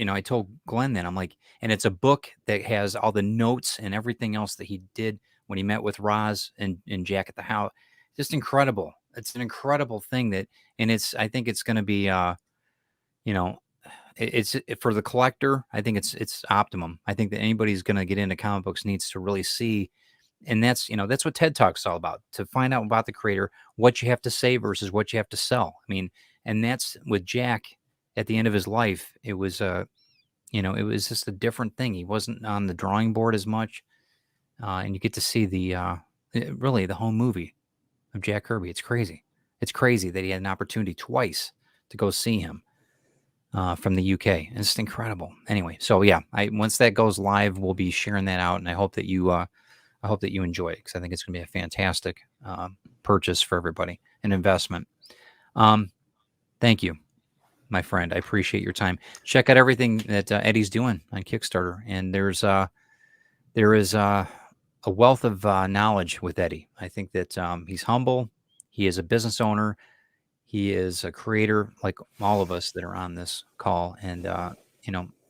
I told Glenn then, I'm like, and it's a book that has all the notes and everything else that he did when he met with Roz and Jack at the house. Just incredible. It's an incredible thing I think it's going to be, it's for the collector. I think it's optimum. I think that anybody who's going to get into comic books needs to really see, and that's what TED Talk's all about, to find out about the creator, what you have to say versus what you have to sell. I mean, and that's with Jack at the end of his life. It was it was just a different thing. He wasn't on the drawing board as much, and you get to see really the home movie of Jack Kirby. It's crazy. It's crazy that he had an opportunity twice to go see him. From the UK. It's just incredible. Anyway, so yeah, once that goes live, we'll be sharing that out, and I hope that you enjoy it, because I think it's going to be a fantastic purchase for everybody, an investment. Thank you, my friend. I appreciate your time. Check out everything that Eddie's doing on Kickstarter, and there is a wealth of knowledge with Eddie. I think that he's humble. He is a business owner. He is a creator, like all of us that are on this call. And,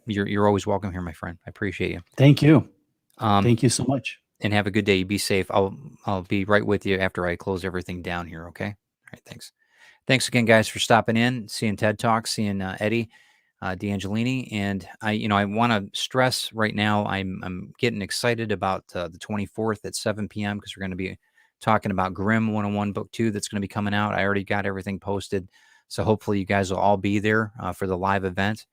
you're always welcome here, my friend. I appreciate you. Thank you. Thank you so much. And have a good day. Be safe. I'll be right with you after I close everything down here. Okay. All right. Thanks. Thanks again, guys, for stopping in, seeing TED Talk, seeing Eddie, DeANGELINI. And I want to stress right now, I'm getting excited about the 24th at 7 p.m. because we're going to be talking about Grimm 101 Book 2 that's going to be coming out. I already got everything posted, so hopefully you guys will all be there for the live event.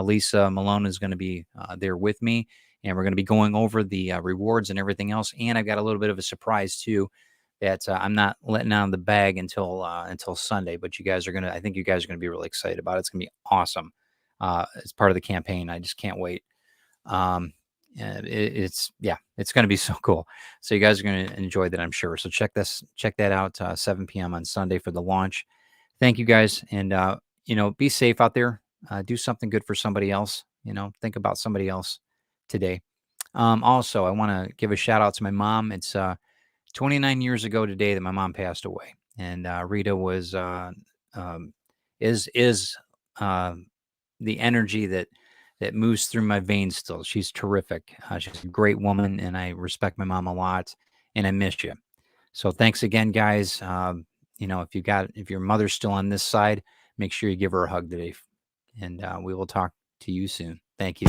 Lisa Malone is going to be there with me, and we're going to be going over the rewards and everything else. And I've got a little bit of a surprise too that I'm not letting out of the bag until Sunday. But I think you guys are going to be really excited about it. It's going to be awesome. It's part of the campaign. I just can't wait. It's going to be so cool. So you guys are going to enjoy that, I'm sure. So check that out, 7 p.m. on Sunday for the launch. Thank you guys. And, be safe out there. Do something good for somebody else. Think about somebody else today. Also, I want to give a shout out to my mom. It's 29 years ago today that my mom passed away. And Rita was is the energy that that moves through my veins still. She's terrific. She's a great woman, and I respect my mom a lot, and I miss you. So thanks again, guys. If your mother's still on this side, make sure you give her a hug today, and we will talk to you soon. Thank you.